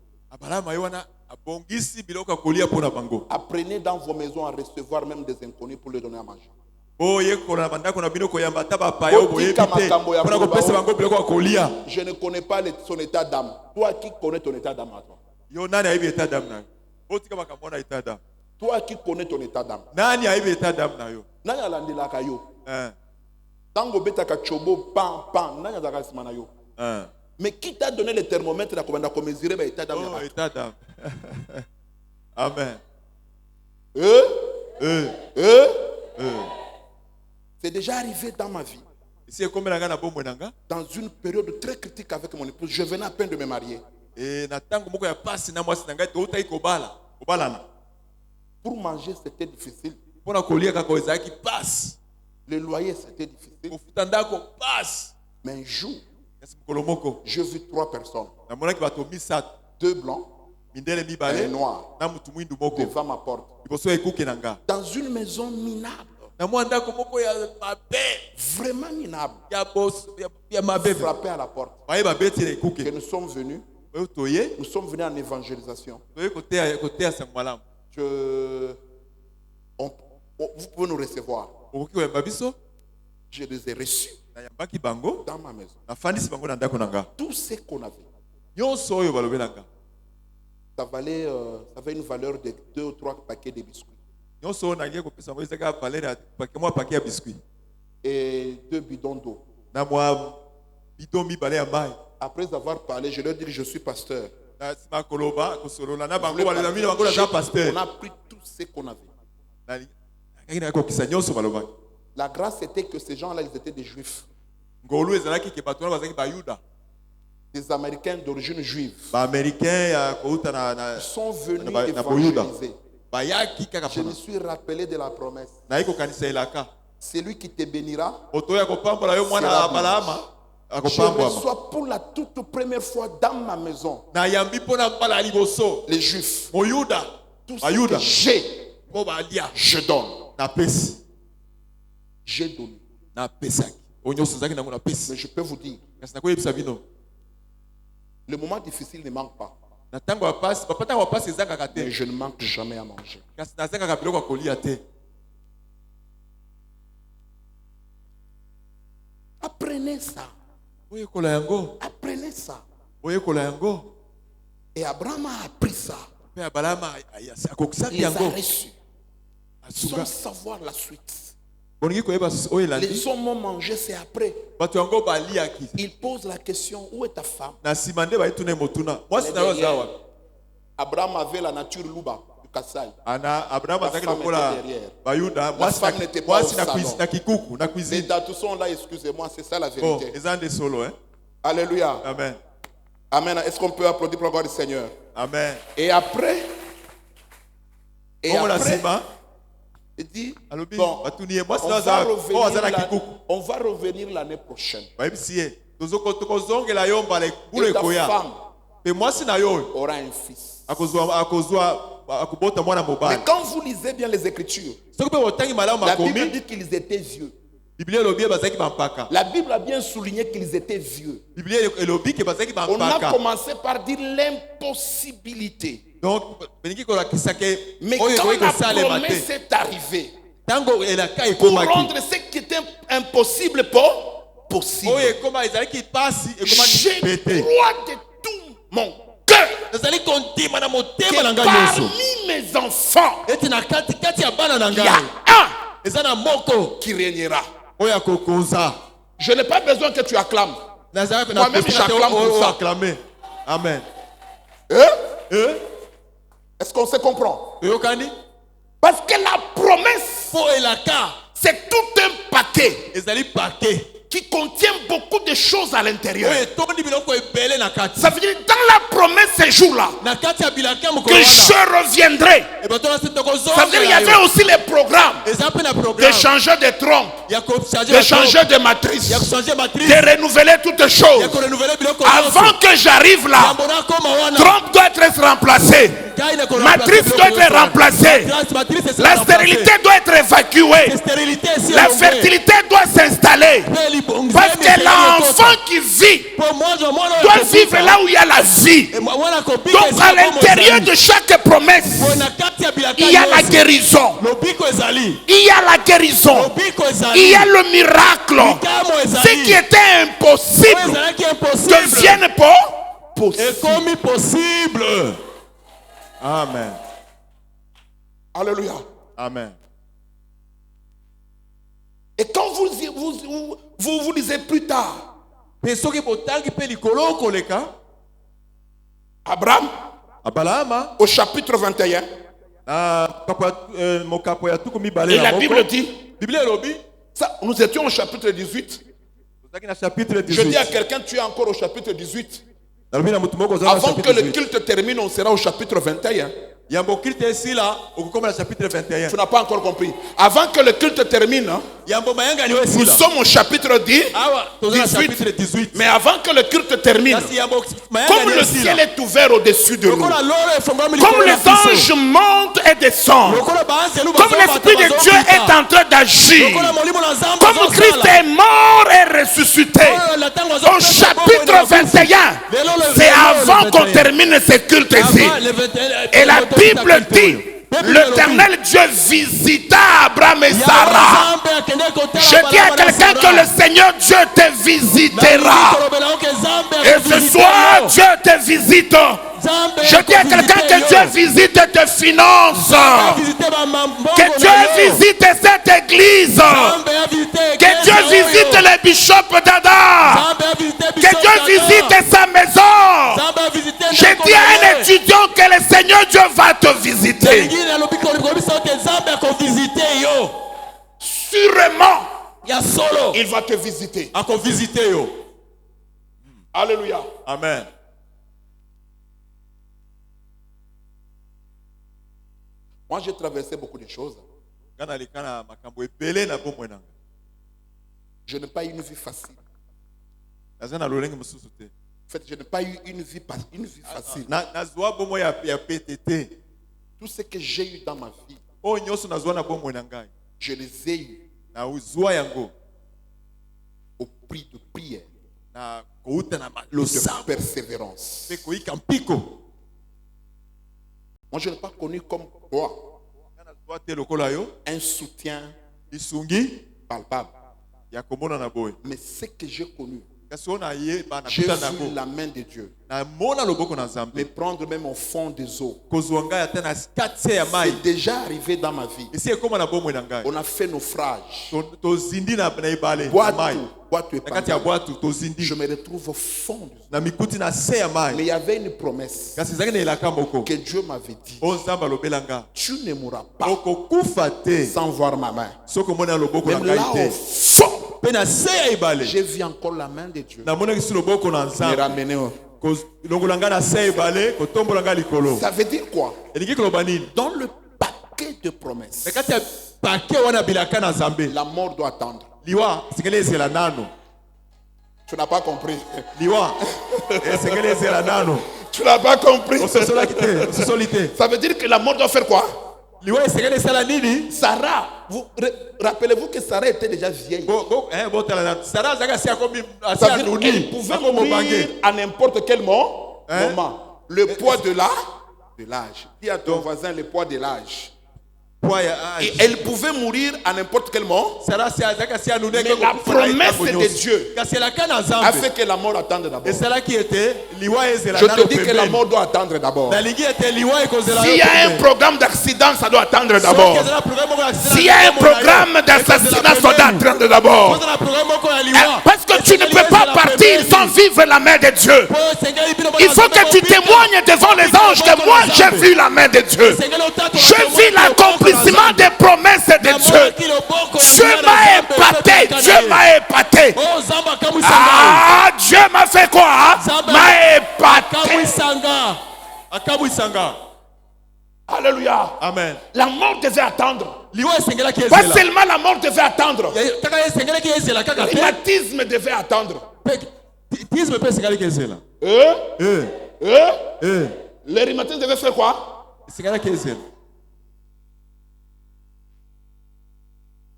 S2: Apprenez dans vos maisons à recevoir même des inconnus pour les donner à manger. Je ne connais pas son état d'âme. Toi qui connais ton état d'âme à toi? Toi qui connais ton état d'âme? Mais qui t'a donné le thermomètre à mesurer l'état d'âme?
S3: Amen.
S2: C'est déjà arrivé dans ma vie. Dans une période très critique avec mon épouse, je venais à peine de me marier. Pour manger, c'était difficile. Le loyer, c'était difficile. Mais un jour, j'ai vu 3 personnes. 2 blancs et un noir devant ma porte. Dans une maison minable. Vraiment minable. Frappé à la porte. Que nous sommes venus. Nous sommes venus en évangélisation. Vous pouvez nous recevoir. Je les ai reçus dans ma maison. Tout ce qu'on avait. Ça avait une valeur de 2 ou 3 paquets de biscuits. Et 2 bidons d'eau. Après avoir parlé, je leur dis que je suis pasteur.
S5: a pris tout ce qu'on avait. La grâce était que ces gens-là, ils étaient des juifs. Des Américains d'origine juive. Ils sont venus évangéliser. Je me suis rappelé de la promesse. Celui qui te bénira, je reçois pour la toute première fois dans ma maison les Juifs. Tout ce que j'ai, je donne. J'ai donné. Mais je peux vous dire, le moment difficile ne manque pas. Mais je ne manque jamais à manger. Apprenez ça. Apprenez ça. Et Abraham a appris ça. Il les a reçus sans savoir la suite. Les hommes ont mangé, c'est après. Il pose la question, où est ta femme? Abraham avait la nature louba du Kassai. La femme n'était pas au salon. Les dates sont là, excusez-moi, c'est ça la vérité. Alléluia.
S3: Amen.
S5: Amen. Est-ce qu'on peut applaudir pour la gloire du Seigneur?
S3: Amen.
S5: Et après, il dit, bon, on va revenir l'année prochaine. Et ta femme aura un fils. Mais quand vous lisez bien les Écritures, la Bible dit qu'ils étaient vieux. La Bible a bien souligné qu'ils étaient vieux. On a commencé par dire l'impossibilité. Mais quand la promesse est arrivée, pour rendre ce qui était impossible possible, j'ai crois de tout mon cœur que parmi mes enfants, il y a un qui régnera. Je n'ai pas besoin que tu acclames. Moi-même, j'acclame pour ça.
S3: Amen.
S5: Est-ce qu'on se comprend? Parce que la promesse, c'est tout un paquet qui contient beaucoup de choses à l'intérieur. Ça veut dire dans la promesse ces jours-là que je reviendrai. Ça veut dire qu'il y avait aussi les programmes de changer de tronc, de changer de matrice, de renouveler toutes choses. Avant que j'arrive là, tronc doit être remplacé, matrice doit être remplacée, la stérilité doit être évacuée, la fertilité doit s'installer. Parce que l'enfant qui vit doit vivre là où il y a la vie. Donc à l'intérieur de chaque promesse, il y a la guérison. Il y a la guérison. Il y a le miracle. Ce qui était impossible devienne possible.
S3: Amen.
S5: Alléluia.
S3: Amen.
S5: Et quand vous lisez plus tard, Abraham, au chapitre 21, et la Bible dit, ça, nous étions au chapitre 18. Je dis à quelqu'un, tu es encore au chapitre 18. Avant que le culte termine, on sera au chapitre 21. Tu n'as pas encore compris. Avant que le culte termine, nous sommes au chapitre 18. Mais avant que le culte termine, comme le ciel est ouvert au-dessus de nous, comme les anges montent et descendent, comme l'Esprit de Dieu est en train d'agir, comme Christ est mort et ressuscité, au chapitre 21, c'est avant qu'on termine ce culte-ci. Et la Bible dit, l'Éternel Dieu visita Abraham et Sarah. Je dis à quelqu'un que le Seigneur Dieu te visitera. Et ce soir, Dieu te visite. Je dis à quelqu'un que Dieu visite tes finances. Que Dieu visite cette église. Que Dieu visite les bishops d'Adam. Que Dieu visite sa maison. Je dis à
S3: étudions que le Seigneur Dieu va te visiter. Sûrement, il va te visiter. Alléluia.
S5: Amen.
S3: Moi, j'ai traversé beaucoup de choses. Je n'ai pas eu une vie facile. En fait, je n'ai pas eu une vie facile. Tout ce que j'ai eu dans ma vie, je les ai eus au prix de prière, de persévérance. Moi, je n'ai pas connu comme toi un soutien palpable. Mais ce que j'ai connu, j'ai vu la main de Dieu me prendre même au fond des eaux. C'est déjà arrivé dans ma vie. On a fait naufrage. Je me retrouve au fond des eaux. Mais il y avait une promesse que Dieu m'avait dit. Tu ne mourras pas sans voir ma main. Même là au fond, j'ai vu encore la main de Dieu me ramener. Ça veut dire quoi? Dans le paquet de promesses, la mort doit attendre. Tu n'as pas compris. Tu n'as pas compris. Ça veut dire que la mort doit faire quoi? Sarah, rappelez-vous que Sarah était déjà vieille. Ça veut dire qu'elle pouvait mourir à n'importe quel moment. Le poids de l'âge. Dis à ton voisin le poids de l'âge. Et elle pouvait mourir à n'importe quel moment. Mais la promesse de Dieu a fait que la mort attende d'abord. Je te dis que la mort doit attendre d'abord. S'il y a un programme d'accident, ça doit attendre d'abord. S'il y a un programme d'assassinat, ça doit attendre d'abord. Parce que tu ne peux pas partir sans vivre la main de Dieu. Il faut que tu témoignes devant les anges que moi j'ai vu la main de Dieu. Je vis l'accomplissement des promesses de Dieu. Dieu m'a épaté. Dieu m'a épaté. Ah, Dieu m'a fait quoi? M'a épaté. Alléluia.
S5: Amen.
S3: La mort devait attendre. Pas seulement la mort devait attendre. Le rhumatisme devait attendre. Le rhumatisme devait faire quoi?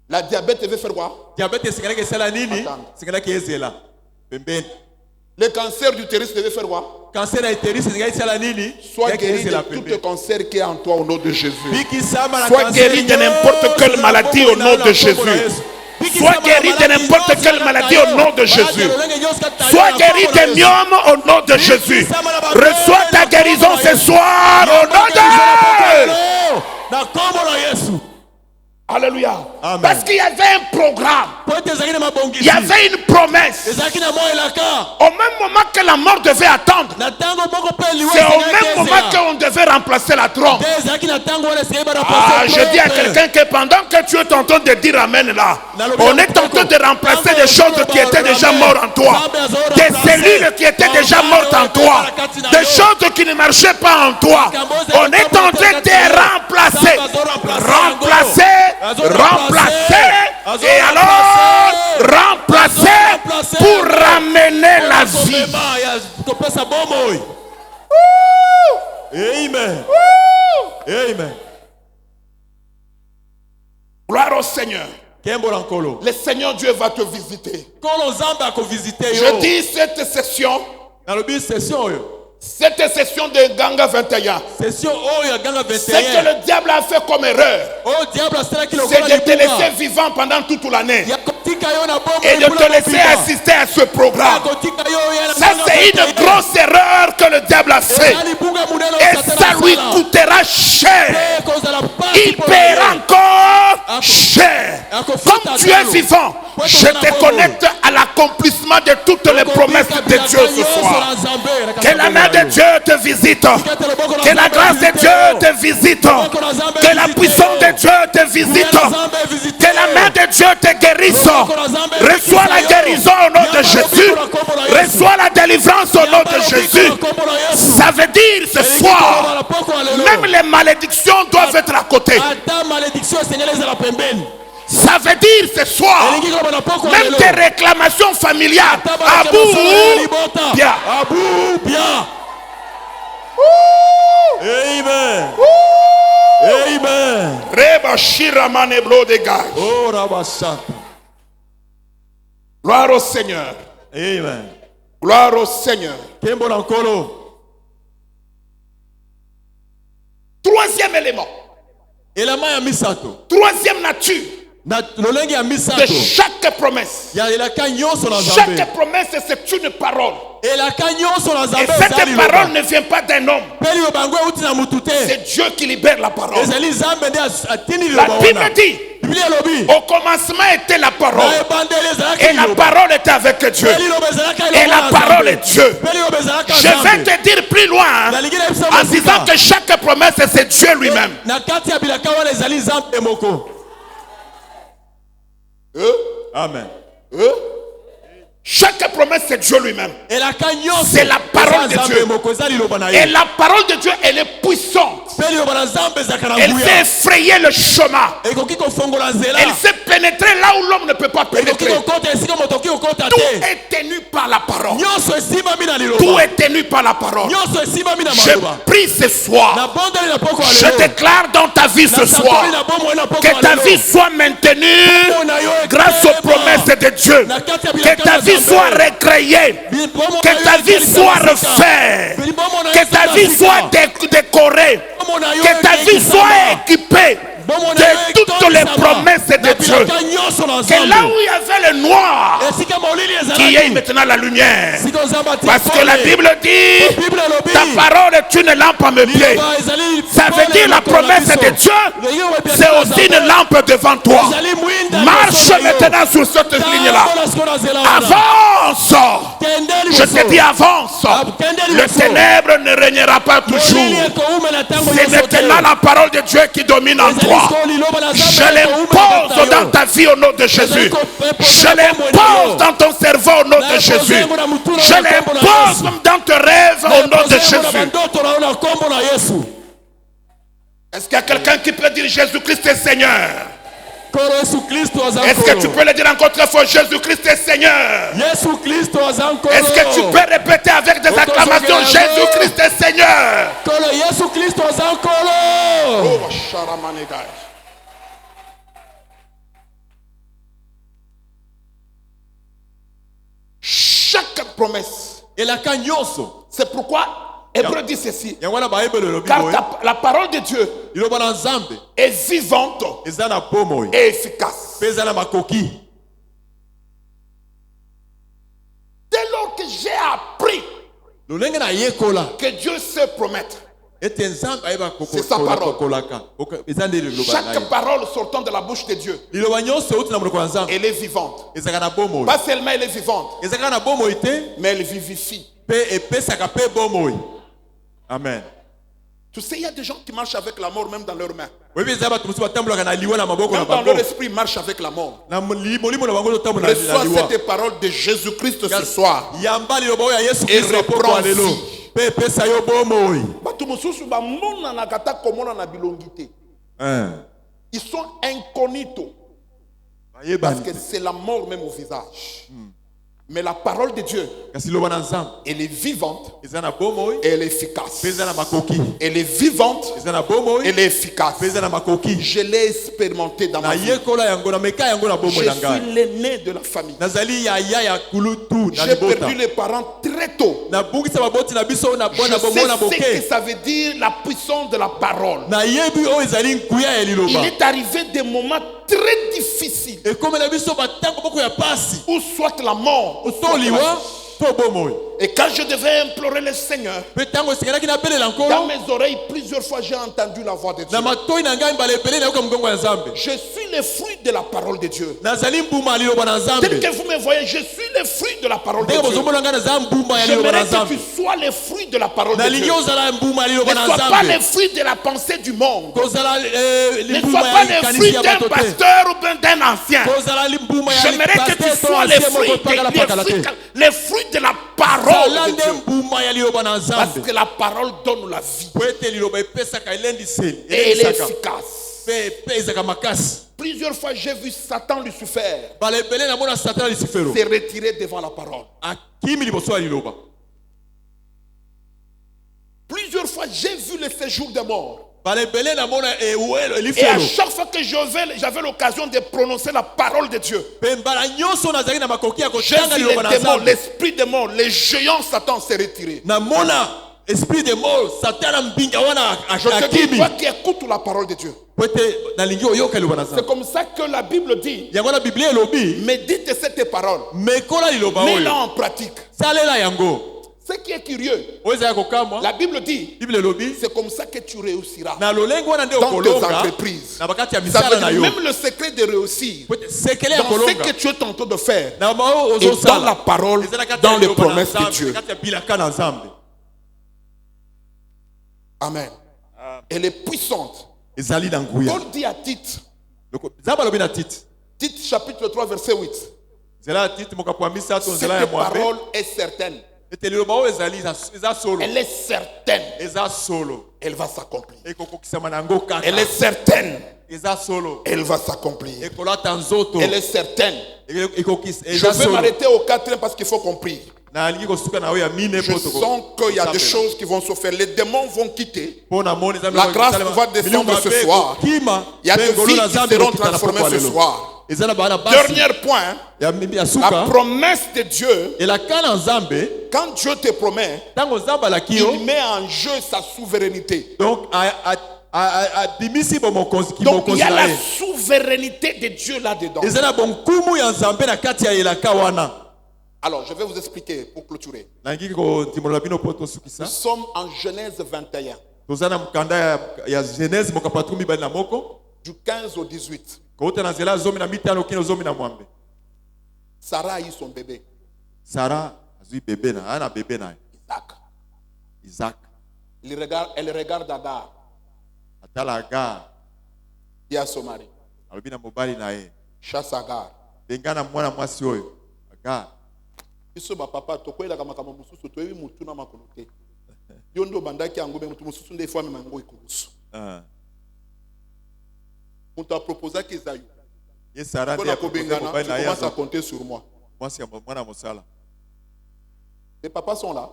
S3: La diabète devait faire quoi? Le cancer d'utérus devait faire quoi? Sois guéri de tout cancer qui est en toi au nom de Jésus. Sois guéri de n'importe quelle maladie au nom de Jésus. Sois guéri de n'importe quelle maladie au nom de Jésus. Sois guéri des myomes au nom de Jésus. Reçois ta guérison ce soir au nom de Jésus. Alléluia. Amen. Parce qu'il y avait un programme. Il y avait une promesse. Au même moment que la mort devait attendre, c'est au même moment qu'on devait remplacer la trompe. Je dis à quelqu'un que pendant que tu es en train de dire Amen là, on est en train de remplacer des choses qui étaient déjà mortes en toi. Des cellules qui étaient déjà mortes en toi. Des choses qui ne marchaient pas en toi. On est en train de remplacer. Remplacer et alors remplacer pour ramener la vie.
S5: Amen. Amen.
S3: Gloire au Seigneur. Le Seigneur Dieu va te visiter. Je dis cette session. Cette session de Ganga 21, ce que le diable a fait comme erreur, c'est de te laisser vivant pendant toute l'année. et de te laisser assister à ce programme. Ça, c'est une grosse erreur que le diable a fait. Et ça lui coûtera cher. Il paiera encore cher. Comme tu es vivant, je te connecte à l'accomplissement de toutes les promesses de Dieu ce soir. Que la main de Dieu te visite. Que la grâce de Dieu te visite. Que la puissance de Dieu te visite. Que la main de Dieu te guérisse. Reçois la guérison au nom de Jésus. Reçois la délivrance au nom de Jésus. Ça veut dire ce soir, même les malédictions doivent être à côté. Ça veut dire ce soir, même tes réclamations familiales, à bout, bien.
S5: Amen. Amen.
S3: Reba shiramane blo de gars.
S5: Oh Rabasata.
S3: Gloire au Seigneur.
S5: Amen.
S3: Gloire au Seigneur. Troisième élément. Troisième nature de chaque promesse. Chaque promesse, c'est une parole. Et cette parole ne vient pas d'un homme. C'est Dieu qui libère la parole. La Bible dit, au commencement était la parole. Et la parole était avec Dieu. Et la parole est Dieu. Je vais te dire plus loin en disant que chaque promesse, c'est Dieu lui-même.
S5: Amen.
S3: Chaque promesse, c'est Dieu lui-même. C'est la parole de Dieu. Et la parole de Dieu, elle est puissante. Elle sait effrayer le chemin. Elle sait pénétrer là où l'homme ne peut pas pénétrer. Tout est tenu par la parole. Tout est tenu par la parole. Je prie ce soir. Je déclare dans ta vie ce soir que ta vie soit maintenue grâce aux promesses de Dieu. Que ta vie soit recréée. Que ta vie soit refaite. Que ta vie soit décorée. Que ta vie soit équipée de toutes les promesses de Dieu. Que là où il y avait le noir, qu'il y ait maintenant la lumière. Parce que la Bible dit, ta parole est une lampe à mes pieds. Ça veut dire la promesse de Dieu, c'est aussi une lampe devant toi. Marche maintenant sur cette ligne-là. Avance. Je te dis avance. Le ténèbre ne régnera pas toujours. C'est maintenant la parole de Dieu qui domine en toi. Je l'impose dans ta vie au nom de Jésus. Je l'impose dans ton cerveau au nom de Jésus. Je l'impose dans tes rêves au nom de Jésus. Est-ce qu'il y a quelqu'un qui peut dire Jésus-Christ est Seigneur? Est-ce que tu peux le dire encore très fort? Jésus-Christ est Seigneur. Est-ce que tu peux répéter avec des acclamations Jésus-Christ est Seigneur? Chaque promesse. C'est pourquoi Hébreu dit ceci. Car la parole de Dieu est vivante et efficace. Dès lors que j'ai appris que Dieu sait promettre, c'est sa parole. Chaque parole sortant de la bouche de Dieu, elle est vivante. Pas seulement elle est vivante, mais elle vivifie.
S5: Amen.
S3: Tu sais, il y a des gens qui marchent avec la mort même dans leurs mains. Même dans leur esprit, ils marchent avec la mort. Reçois cette parole de Jésus-Christ ce soir et reprends vie. Ils sont incognito parce que c'est la mort même au visage. Mais la parole de Dieu, elle est vivante et elle est efficace. Elle est vivante et elle est efficace. Je l'ai expérimenté dans ma vie. Je suis l'aîné de la famille. J'ai perdu les parents très tôt. Je sais ce que ça veut dire la puissance de la parole. Il est arrivé des moments
S2: très difficiles,
S5: et comme la biso batango boko ya pasi,
S2: ou soit la mort, ou soit la vie. Et quand je devais implorer le Seigneur, dans mes oreilles, plusieurs fois j'ai entendu la voix de Dieu. Je suis le fruit de la parole de Dieu. Tel que vous me voyez, je suis le fruit de la parole de Dieu. J'aimerais que tu sois le fruit de la parole de Dieu. Ne sois pas le fruit de la pensée du monde. Ne sois pas le fruit d'un pasteur ou d'un ancien. J'aimerais que tu sois le fruit de la parole de Dieu. Parce que la parole donne la vie. Et elle est efficace. Plusieurs fois j'ai vu Satan Lucifer se retirer devant la parole. Plusieurs fois j'ai vu le séjour des morts. Et à chaque fois que j'avais l'occasion de prononcer la parole de Dieu, j'ai vu les démons, l'esprit des morts, les géants Satan s'est retiré.
S5: Esprit de mort, Satan
S2: je te dis, toi qui écoutes la parole de Dieu, c'est comme ça que la Bible dit. Médite cette parole, mets-la en pratique. Ce qui est curieux, la Bible dit, c'est comme ça que tu réussiras dans tes entreprises. Ça veut dire même le secret de réussir dans ce que tu es en train de faire est dans la parole, dans les promesses de Dieu. Amen. Elle est puissante. Paul dit à Tite, Tite chapitre 3 verset 8, cette parole est certaine. Elle est certaine. Elle va s'accomplir. Elle est certaine. Elle va s'accomplir. Elle est certaine. Je vais m'arrêter au 4 parce qu'il faut qu'on prie. Je sens qu'il y a des choses qui vont se faire. Les démons vont quitter. La grâce va descendre ce soir. Il y a des vies qui seront transformées ce soir. Dernier point, la promesse de Dieu. Quand Dieu te promet, il met en jeu sa souveraineté. Donc il y a la souveraineté de Dieu là-dedans. Alors, je vais vous expliquer pour clôturer. Nous sommes en Genèse 21. Du 15 au 18. Sarah a eu son bébé. Isaac. Elle regarde Agar. Il y a son mari. Chasse Agar. Iso ba papa to ko elaka makambo mususu to ebi mutu na makolo te yo ndo bandaki yango be mutu mususu nde fami mango ikubusu mutu a proposé que Esaü Sarah dit tu commences à compter sur moi. Les papas sont là.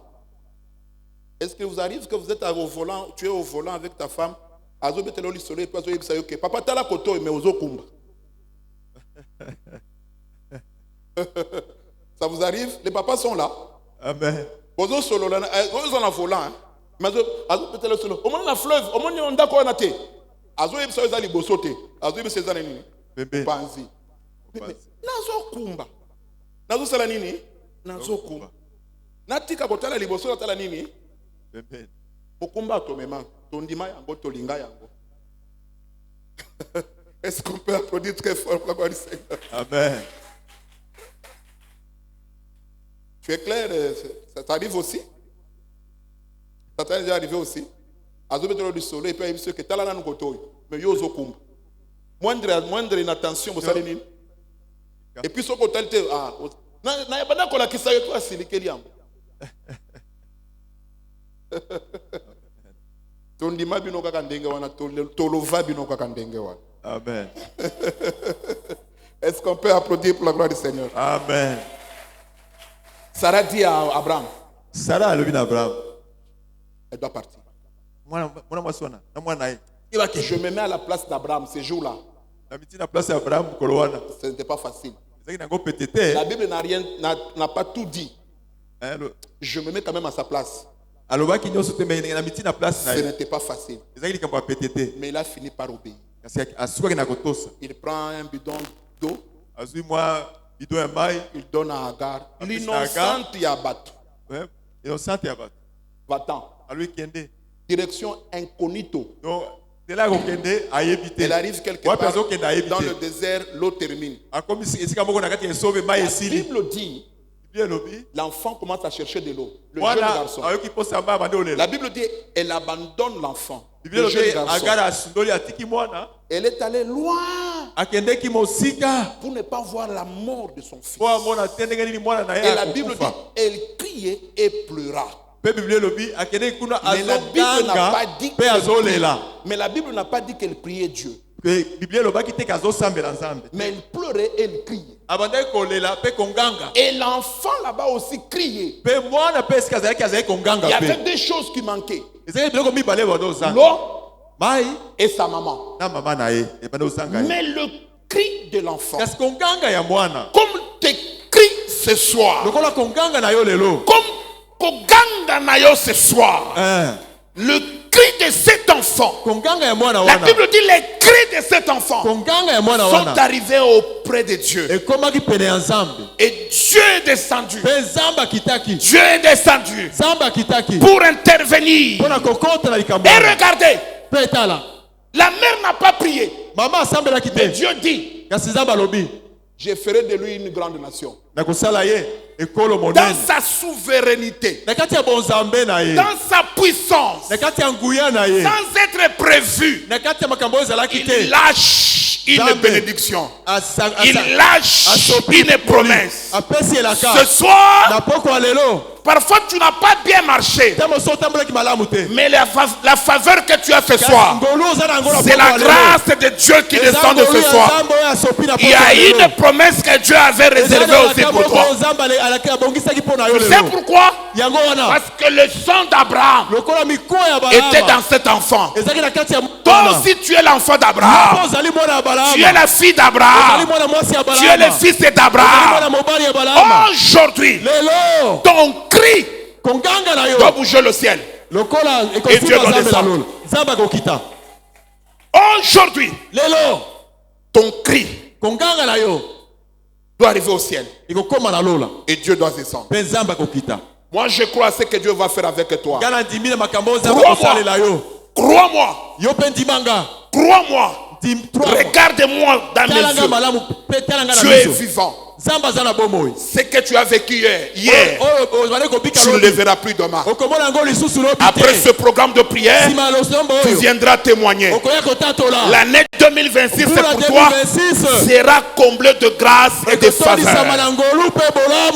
S2: Est-ce que vous arrive que vous êtes au volant, tu es au volant avec ta femme azo betelo li soleil pas zo que papa tala koto mais ozo kumba. Ça vous arrive? Les papas sont là. Amen. Vous êtes solo là, vous êtes en volant. Mais peut-être le solo. Au moins la fleuve, au moins on d'accord na te. Azo yeb so ezali bosote. Azo yeb se ezali nini? Bébé. Panzi. Nazo kumba. Nazo sala nini? Nazo kumba. Natika kotala liboso tala nini? Bébé. Bokumba to mema, to ndima yango to linga yango. Est-ce qu'on peut applaudir très fort pour la gloire du Seigneur? Amen. Tu es clair? Ça t'arrive aussi? Ça t'est déjà arrivé aussi? Azobetelo du soleil, et puis il dit que talana nous koto, mais yo zokumba. Moindre inattention, vous savez nini? Et puis ce côté na yabana kola kisa yo to asilikeli yango. Tondima bino kaka ndenge wana tolova bino kaka ndenge wana. Amen. Est-ce qu'on peut applaudir pour la gloire du Seigneur? Amen. Sarah dit à Abraham. Sarah elle dit à Abraham. Elle doit partir. Je me mets à la place d'Abraham ce jour-là. Ce n'était pas facile. La Bible n'a pas tout dit. Je me mets quand même à sa place. Ce n'était pas facile. Mais il a fini par obéir.
S3: Il prend un bidon d'eau. Il donne à Agar. L'innocente Yabat. Va-t'en. Direction incognito. Elle arrive quelque part dans le désert, l'eau termine. La Bible dit, l'enfant commence à chercher de l'eau. Le jeune garçon. La Bible dit, elle abandonne l'enfant. Le jeune garçon. Elle est allée loin pour ne pas voir la mort de son fils. Et la Bible dit, elle criait et pleura. Mais la Bible n'a pas dit qu'elle priait Dieu. Mais elle pleurait et elle criait. Et l'enfant là-bas aussi criait. Il y avait des choses qui manquaient. L'eau et sa maman. Mais le cri de l'enfant, comme tes cris ce soir, comme Koganga Nayo ce soir, le cri de cet enfant, la Bible dit les cris de cet enfant sont arrivés auprès de Dieu. Et Dieu est descendu. Dieu est descendu pour intervenir. Et regardez, la mère n'a pas prié. Mais Dieu dit, je ferai de lui une grande nation. Dans sa souveraineté, dans sa puissance, sans être prévu, il lâche une bénédiction. Il lâche une promesse. Ce soir, parfois tu n'as pas bien marché, mais la faveur que tu as ce soir, c'est la grâce de Dieu qui descend de ce soir. Il y a une promesse que Dieu avait réservée aussi pour toi. Tu sais pourquoi? Parce que le sang d'Abraham était dans cet enfant. Toi aussi tu es l'enfant d'Abraham. Tu es la fille d'Abraham. Tu es le fils d'Abraham. Aujourd'hui, ton cri doit bouger le ciel. Et Dieu doit descendre. Aujourd'hui, ton cri doit arriver au ciel. Et Dieu doit descendre. Moi je crois à ce que Dieu va faire avec toi. Crois-moi. Crois-moi. Regarde-moi dans mes yeux. Tu es vivant. Ce que tu as vécu hier, tu ne le verras plus demain. Après ce programme de prière, tu viendras témoigner. L'année 2026 pour toi sera comblée de grâce et de faveur.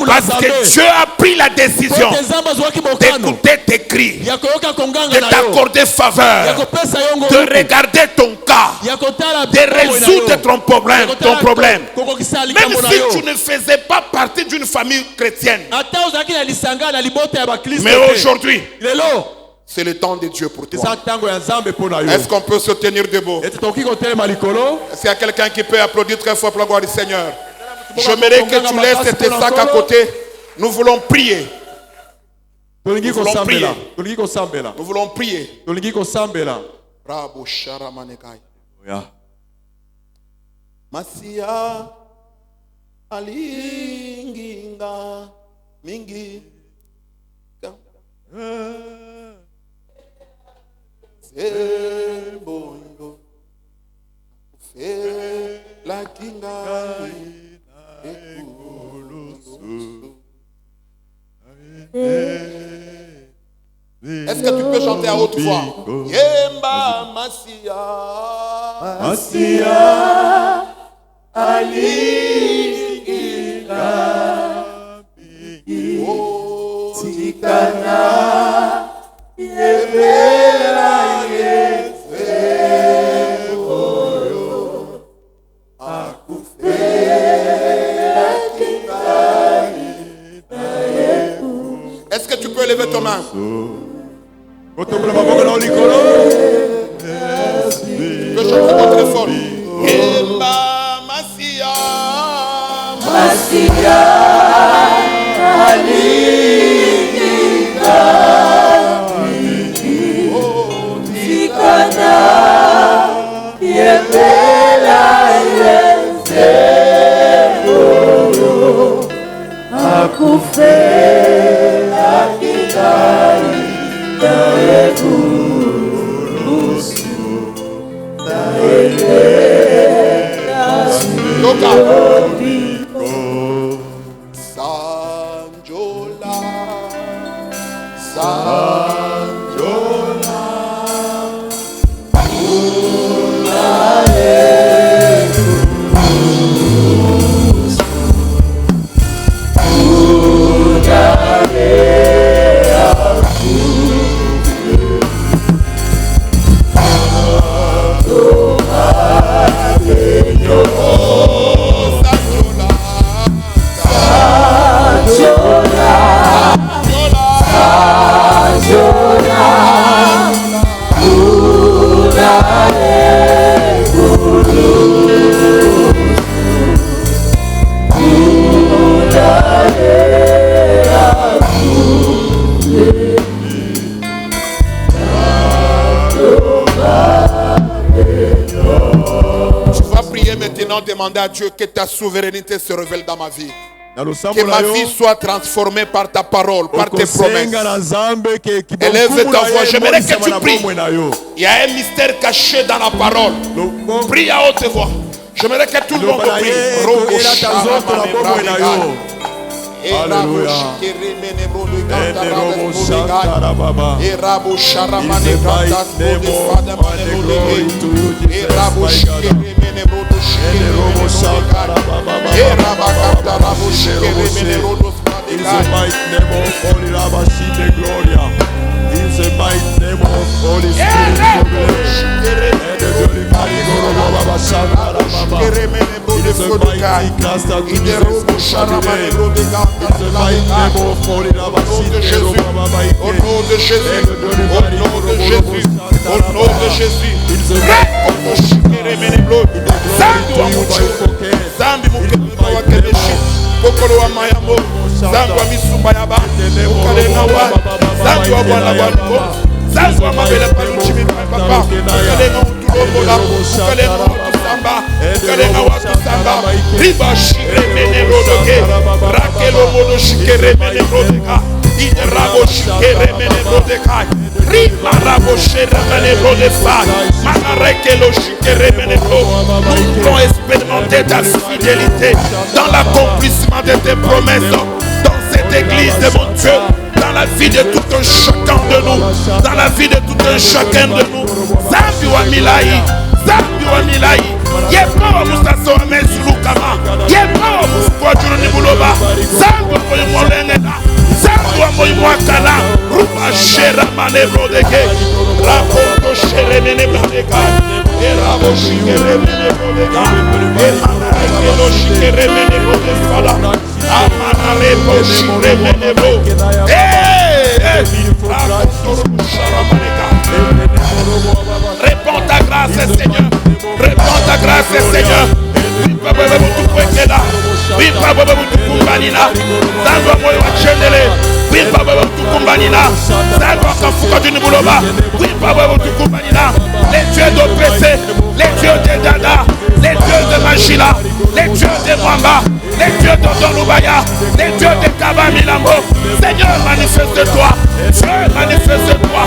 S3: Parce que Dieu a pris la décision d'écouter tes cris, de t'accorder faveur, de regarder ton cas, de résoudre ton problème. Même si tu ne faisais pas partie d'une famille chrétienne. Mais aujourd'hui, c'est le temps de Dieu pour toi. Est-ce qu'on peut se tenir debout? Est-ce qu'il y a quelqu'un qui peut applaudir très fort pour la gloire du Seigneur? J'aimerais que tu laisses tes sacs à côté. Nous voulons prier. Nous voulons prier. Nous voulons prier. Masia alinginga mingi sebondo fe la kinga Est-ce que tu peux chanter à haute voix? Yemba Masia aligina tikana yebela yeseoyo akufela kingani. Est-ce que tu peux lever ton main? Tu peux chanter très fort. Yemba Masia aligina tikana yebe Demander à Dieu que ta souveraineté se révèle dans ma vie. Que ma vie soit transformée par ta parole, par tes promesses. Élève ta voix, j'aimerais que tu pries. Il y a un mystère caché dans la parole. Prie à haute voix. J'aimerais que tout le monde prie. Alléluia. Nous voulons expérimenter ta fidélité dans l'accomplissement de tes promesses dans cette église de mon Dieu, dans la vie de tout un chacun de nous, dans la vie de tout un chacun de nous. Zambi wa milai, Zambi wa milai. Yepa wa mustaso wa mesulukama. Yepa wa mufuajuru ni buloba. Zambi wa moyo mwolengena. Zambi wa moyo mwakala. Rupa shera manebro deke. Rapoto shere menebro deka. Erabo shikere menebro deka. Emanareke shikere menebro defala. Amanareko shikere menebro. Réponds ta grâce, Seigneur. Réponds ta grâce, Seigneur. Oui, papa, tu peux là. Oui, papa, tu peux banina. Zangwa moyo wachendele. Oui, papa, tu peux banina. Zangwa kafuka du nibuloba. Oui, papa, tu peux banina. Les dieux d'Opessé, les dieux de Dada, les dieux de Machila, les dieux de Mwamba, les dieux de Donubaya, les dieux de Kaba Milambo. Seigneur, manifeste-toi. Dieu, manifeste-toi.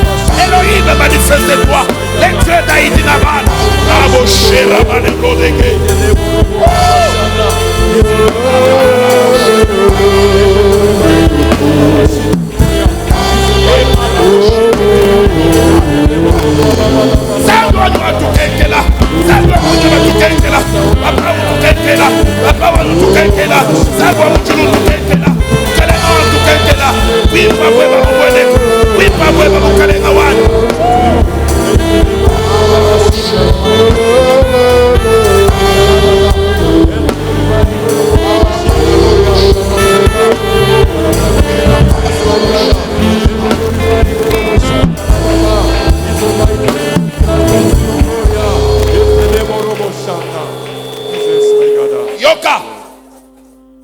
S3: Elohim, manifeste-toi. Les dieux d'Haïti Naman. Bravo, Chéra, Maneblodeke. Yoka,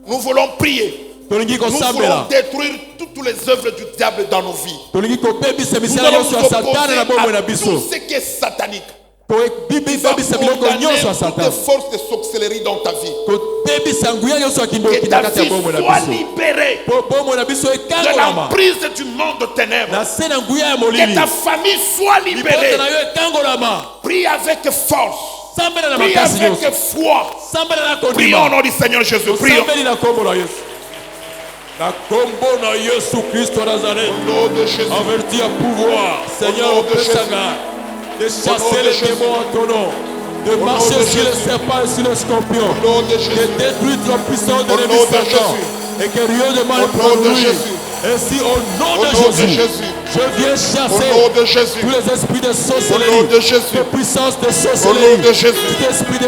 S3: nous voulons prier. Nous voulons détruire toutes les œuvres du diable dans nos vies. Nous voulons nous opposer à tout ce qui est satanique. Nous condamnons toutes les forces de sorcellerie dans ta vie.
S2: Que ta vie soit libérée de l'emprise du monde de ténèbres. Que ta famille soit libérée. Prie avec force. Prie avec foi. Prions au nom du Seigneur Jésus. Prions.
S1: La combo na Yesu Christ de Nazareth.
S2: Au nom de Jésus.
S1: Averti à pouvoir, Seigneur, de chasser les démons en ton nom, de marcher sur les serpents et sur les scorpions, de détruire la puissance de l'ennemi Satan et que rien de mal ne peut nuire. Ainsi, au nom de Jésus, je viens chasser tous les esprits de sorcellerie, de puissance de sorcellerie, tout esprit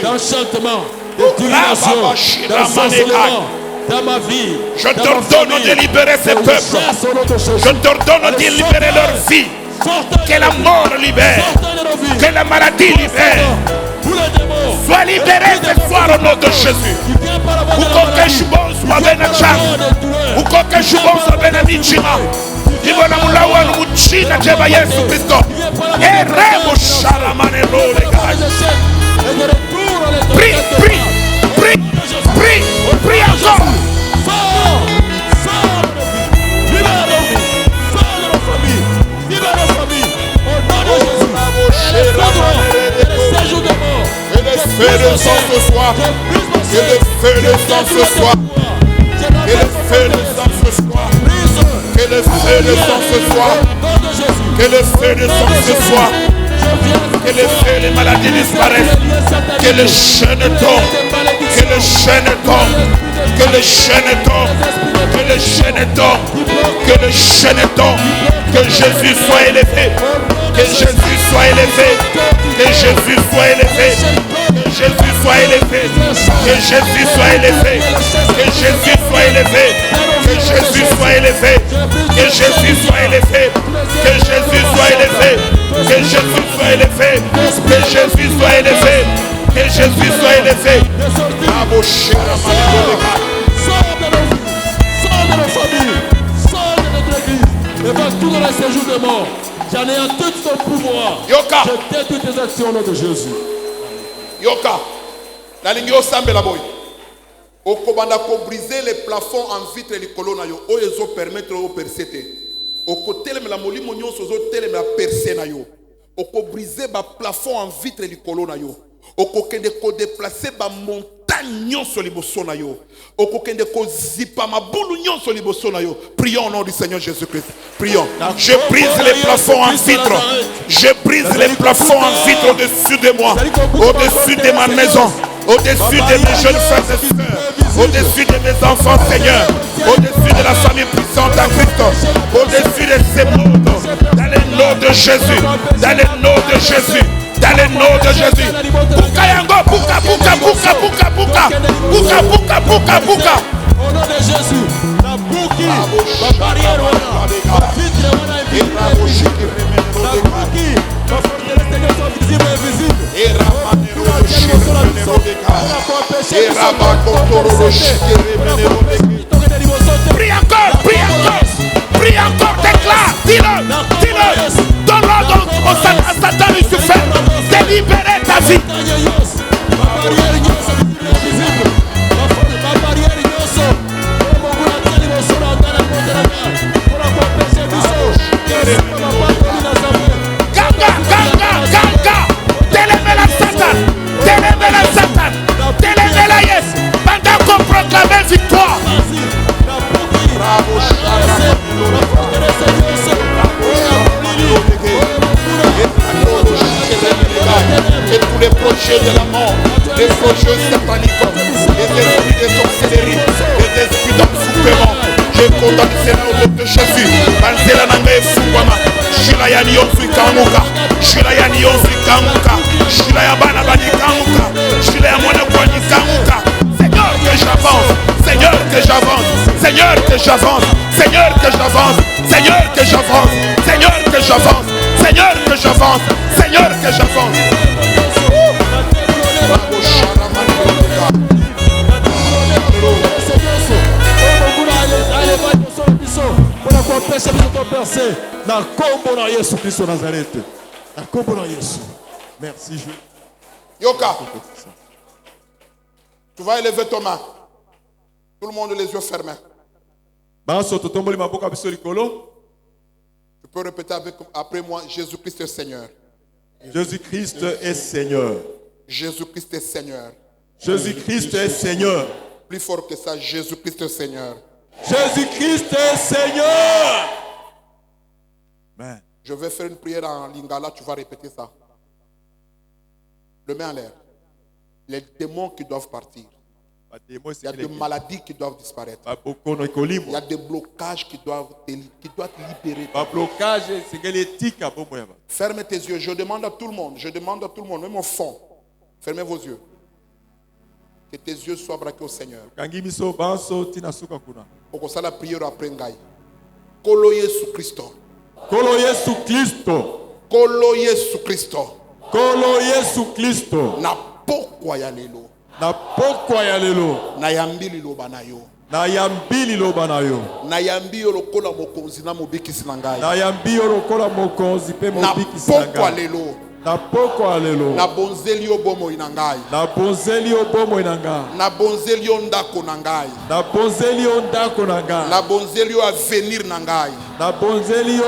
S1: d'enchantement, de divination, d'ensorcellement. Dans ma vie,
S2: je t'ordonne de libérer ces peuples. Je t'ordonne de libérer leur vie. Que la mort libère. Que la maladie libère. Sois libéré ce soir au nom de Jésus. Ou qualquer chose soit benacham. Ou qualquer chose soit benamichima. Ibona mulawa n'umuchina jeba Yesu Kristo. Eremo sharamane role gars. Prie, prie, prie, prie, prie encore.
S3: Que le feu de sang ce soir. Que le feu de sang ce soir. Que le feu de sang ce soir. Que le feu de sang ce soir. Que le feu de sang ce soir. Que le feu des maladies disparaissent. Que le chaîne tombe. Que le chaîne tombe. Que le chaîne tombe. Que le chaîne tombe. Que le chaîne tombe. Que Jésus soit élevé. Que Jésus soit élevé. Que Jésus soit élevé. Que Jésus soit élevé. Que Jésus soit élevé. Que Jésus soit élevé. Que Jésus soit élevé. Que Jésus soit élevé. Que Jésus soit élevé. Que Jésus soit élevé. Que Jésus soit élevé. Que Jésus soit élevé.
S1: Sors de nos vies, sors de nos familles, sors de notre église. Et va tout dans le séjour de mort. J'anéantis tout ton pouvoir.
S3: Yoka.
S1: Je détruis tes actions au nom de Jésus.
S3: Yoka. Nalingi osambela boy. Okobanda ko briser les plafonds en vitre likolo na yo. Oyezo permettre o percete. Okotelemela molimo nyonso zo telemela percer na yo. Oko briser ba plafond en vitre likolo na yo. Okokende ko déplacer ba montagne nyonso liboso na yo. Okokende ko zipa mabulu nyonso liboso na yo. Prions au nom du Seigneur Jésus-Christ. Prions. Je brise les plafonds en vitre. Je brise les plafonds en vitre au-dessus de moi, au-dessus de ma maison, au-dessus de mes jeunes frères et sœurs, au-dessus de mes enfants, Seigneur, au-dessus de la famille puissante en Christ, au-dessus de ces mondes, dans le nom de Jésus, dans le nom de Jésus. Dans le nom de Jésus. Puka yango, puka, puka, puka, puka, puka, puka, puka, puka, puka.
S1: Au nom de Jésus, la bouki, la barrière, la vitre, la vitre, la bouki, la forteresse sont visibles et invisibles.
S2: Prie encore, prie encore, prie encore, déclare, dis-le, dis-le. Donne l'ordre à Satan Lucifer de libérer ta vie. Ganga, ganga, ganga. Télémela Satan, télémela Satan, télémela yes. Pendant qu'on proclame victoire.
S3: Et tous les projets de la mort, les projets sataniques, les esprits de sorcellerie, les esprits d'ensouplement, je condamne cela au nom de Jésus. Banzela nanga efungwama, shila ya nionsu ikamuka, shila ya nionsu ikamuka, shila ya bana bani ikamuka, shila ya mwana kwa ikamuka. Seigneur que j'avance, Seigneur que j'avance, Seigneur que j'avance, Seigneur que j'avance, Seigneur que j'avance, Seigneur que j'avance, Seigneur que j'avance, Seigneur que j'avance. Yoka. Tu vas élever ton main. Tout le monde les yeux fermés. Tu peux répéter après moi, Jésus-Christ est Seigneur.
S5: Jésus-Christ est Seigneur.
S3: Jésus-Christ est Seigneur.
S5: Jésus-Christ est Seigneur.
S3: Plus fort que ça, Jésus-Christ est Seigneur.
S5: Jésus-Christ est Seigneur. Amen.
S3: Je vais faire une prière en lingala, tu vas répéter ça. Le main en l'air. Les démons qui doivent partir. Il y a des maladies qui doivent disparaître. Il y a des blocages qui doivent libérer. Fermez tes yeux. Je demande à tout le monde, même au fond. Fermez vos yeux. Que tes yeux soient braqués au Seigneur. Pour ça la prière après Ngaï. Kolo Yesu Christo.
S5: Kolo Yesu Christo.
S3: Kolo Yesu Christo.
S5: Kolo Yesu Christo.
S3: Na pokwa ya lelo.
S5: Na pokwa ya lelo.
S3: Na yambili loba na yo.
S5: Na yambili loba na yo.
S3: Na yambi lokola mokonzi na mobikisi na ngai.
S5: Na yambi lokola mokonzi pe mobikisi na ngai.
S3: Na pokwa lelo.
S5: Na pokwa lelo.
S3: Na bonzeli obomo ina ngai.
S5: Na bonzeli obomo ina ngai.
S3: Na bonzeli ondako na ngai.
S5: Na bonzeli ondako na ngai.
S3: Na bonzeli avenir na ngai.
S5: Na bonzeli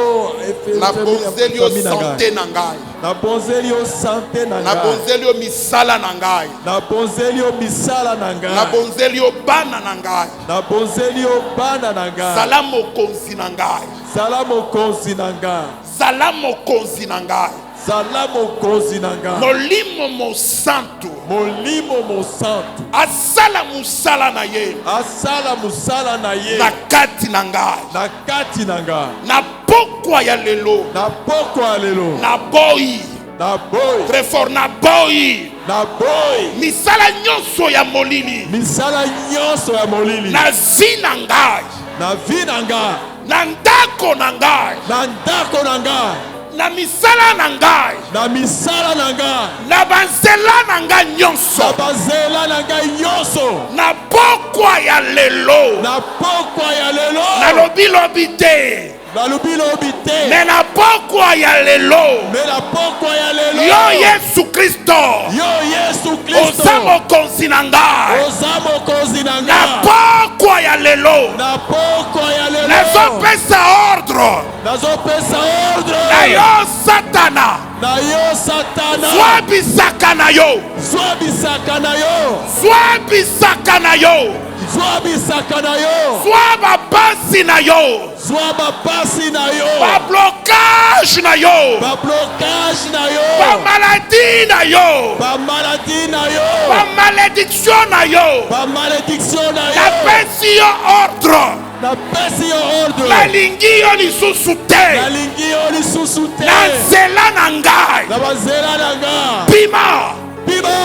S3: santé na ngai.
S5: Na bonzeli santé na ngai.
S3: Na bonzeli misala na ngai.
S5: Na bonzeli misala na ngai.
S3: Na bonzeli bana na ngai.
S5: Na bonzeli bana na ngai.
S3: Salamo konzi na ngai.
S5: Salamo konzi na ngai.
S3: Salamo konzi na ngai.
S5: Salamo konzi na ngai.
S3: Molimo mo santo.
S5: Molimo mo santo.
S3: Asala musala na ye.
S5: Asala musala na ye.
S3: Na kati na ngai.
S5: Na kati na ngai.
S3: Na pokwa ya lelo.
S5: Na pokwa ya lelo.
S3: Na boy.
S5: Na boy.
S3: Très fort, na boy.
S5: Na boy.
S3: Misala nyonso ya molili.
S5: Misala nyonso ya molili.
S3: Na vi na ngai.
S5: Na vi na ngai.
S3: Na ndako na ngai.
S5: Na ndako na ngai.
S3: Na misala na ngai.
S5: Na misala na ngai.
S3: Na banzela na ngai nyonso.
S5: Na banzela na ngai nyonso.
S3: Na pokwa ya lelo.
S5: Na pokwa ya lelo.
S3: Na lobi te.
S5: Na lobi te.
S3: Mais na pokwa ya lelo.
S5: Mais na pokwa ya lelo.
S3: Yo Yesu Christo.
S5: Yo Yesu Christo.
S3: Ozamo konzi na ngai.
S5: Ozamo konzi na ngai.
S3: Na pokwa ya lelo.
S5: Na pokwa ya lelo.
S3: Nazopesa ordre.
S5: Nazopesa ordre.
S3: Na yo Satana.
S5: Na yo Satana.
S3: Sois bisaka na yo.
S5: Sois bisaka na yo.
S3: Sois bisaka na yo.
S5: Sois bisaka na yo.
S3: Sois babasi na yo.
S5: Sois babasi na yo.
S3: Ba blocage na yo.
S5: Ba blocage na yo.
S3: Ba maladie na yo.
S5: Ba maladie na yo.
S3: Ba malédiction na yo.
S5: Ba malédiction na yo.
S3: La pesi yo ordre.
S5: Na pesi yo ordre.
S3: La lingi yo lisusu te.
S5: La lingi yo lisusu te.
S3: Na nzela na ngai.
S5: Na banzela na ngai.
S3: Pima.
S5: Pima.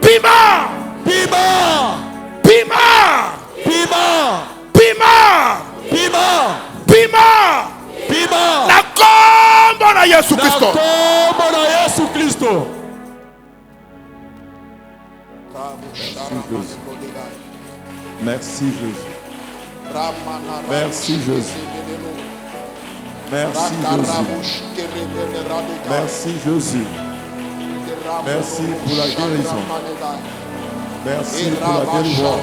S3: Pima.
S5: Pima.
S3: Pima.
S5: Pima.
S3: Pima.
S5: Pima.
S3: Pima.
S5: Pima.
S3: Na kombo na Yesu Kristo.
S5: Na kombo na Yesu Kristo. Merci Jésus. Merci Jésus. Merci Jésus. Merci Jésus. Merci pour la guérison. Merci pour la guérison.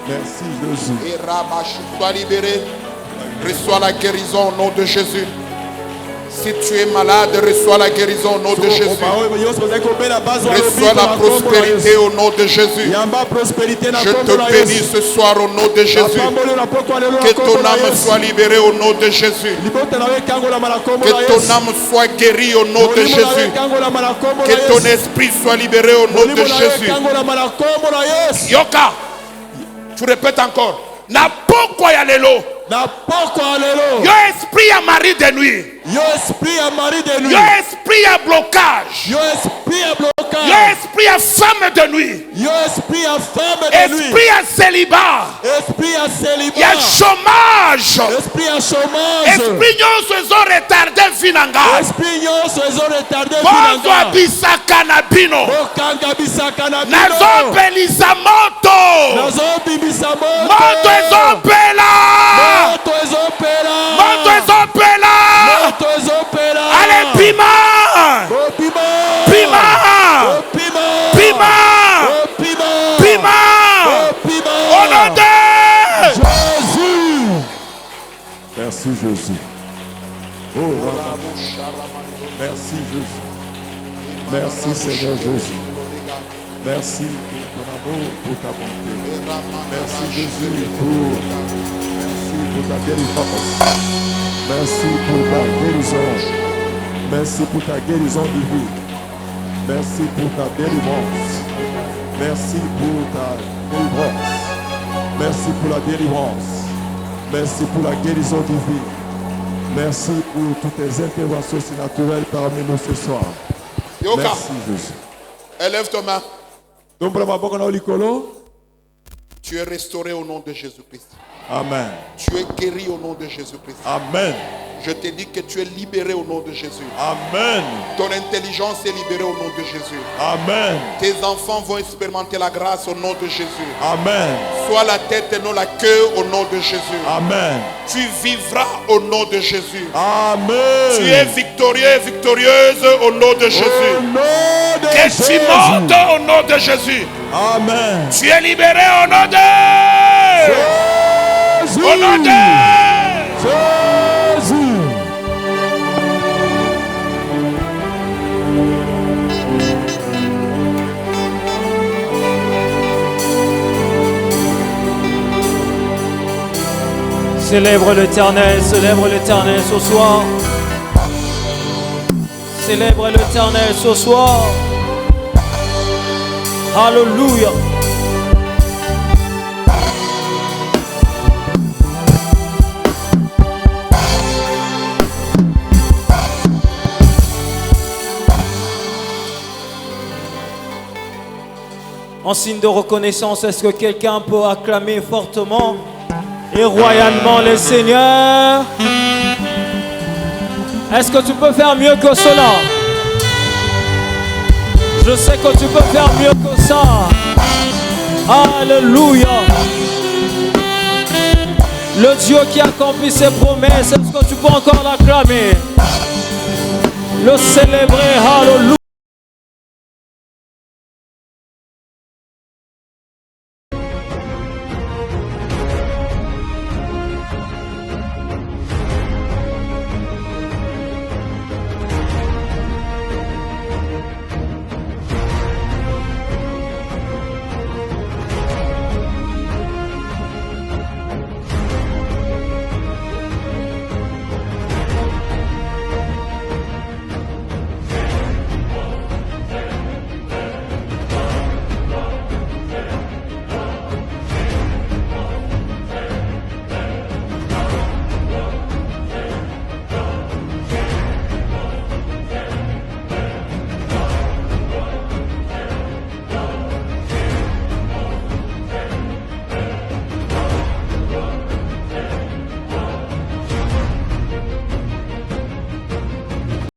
S5: Merci Jésus.
S3: Sois libéré. Reçois la guérison au nom de Jésus. Si tu es malade, reçois la guérison au nom de Jésus. Reçois la prospérité au nom de Jésus. Je te bénis ce soir au nom de Jésus. Que ton âme soit libérée au nom de Jésus. Que ton âme soit guérie au nom de Jésus. Que ton esprit soit libéré au nom de Jésus. Yoka, tu répètes encore. Na pokwa ya lelo.
S5: Na pokwa lelo.
S3: Yo esprit à mari de nuit.
S5: Yo esprit à mari de nuit.
S3: Yo esprit à blocage.
S5: Yo esprit à blocage.
S3: Yo esprit à femme de nuit.
S5: Yo esprit à femme de nuit.
S3: Esprit à célibat.
S5: Esprit à célibat.
S3: Y'a chômage.
S5: Esprit à chômage.
S3: Esprit nyonso ezo retardé finanga.
S5: Esprit nyonso ezo retardé
S3: finanga. Bozo bisaka na bino.
S5: Bokanga bisaka na bino.
S3: Nazo pelisa moto.
S5: Nazo bibisa moto.
S3: Moto ezo pela.
S5: Moto ezo pela.
S3: Moto ezo pela.
S5: Moto ezo pela.
S3: Allez pima.
S5: Oh, pima.
S3: Pima.
S5: Oh, pima.
S3: Pima. Merci Jésus. Oh, merci Jésus. Merci Seigneur Jésus. Merci pour ton amour, pour ta bonté. Merci Jésus pour ta délivrance. Merci pour ta guérison. Merci pour ta guérison divine. Merci pour ta délivrance. Merci pour ta délivrance. Merci pour la délivrance. Merci pour la guérison divine. Merci pour toutes tes interventions surnaturelles parmi nous ce soir. Merci Jésus.
S5: Élève ton main. Tu es restauré au nom de Jésus-Christ.
S3: Amen.
S5: Tu es guéri au nom de Jésus-Christ.
S3: Amen.
S5: Je te dis que tu es libéré au nom de Jésus.
S3: Amen.
S5: Ton intelligence est libérée au nom de Jésus.
S3: Amen.
S5: Tes enfants vont expérimenter la grâce au nom de Jésus.
S3: Amen.
S5: Sois la tête et non la queue au nom de Jésus.
S3: Amen.
S5: Tu vivras au nom de Jésus.
S3: Amen.
S5: Tu es victorieux et victorieuse au nom de Jésus. Que tu montes au nom de Jésus.
S3: Amen.
S5: Tu es libéré au nom de Jésus. Au nom de
S3: Jésus.
S1: Célèbre l'Éternel ce soir. Célèbre l'Éternel ce soir. Alléluia. En signe de reconnaissance, est-ce que quelqu'un peut acclamer fortement et royalement le Seigneur? Est-ce que tu peux faire mieux que cela? Je sais que tu peux faire mieux que ça. Alléluia. Le Dieu qui accomplit ses promesses, est-ce que tu peux encore l'acclamer? Le célébrer, alléluia.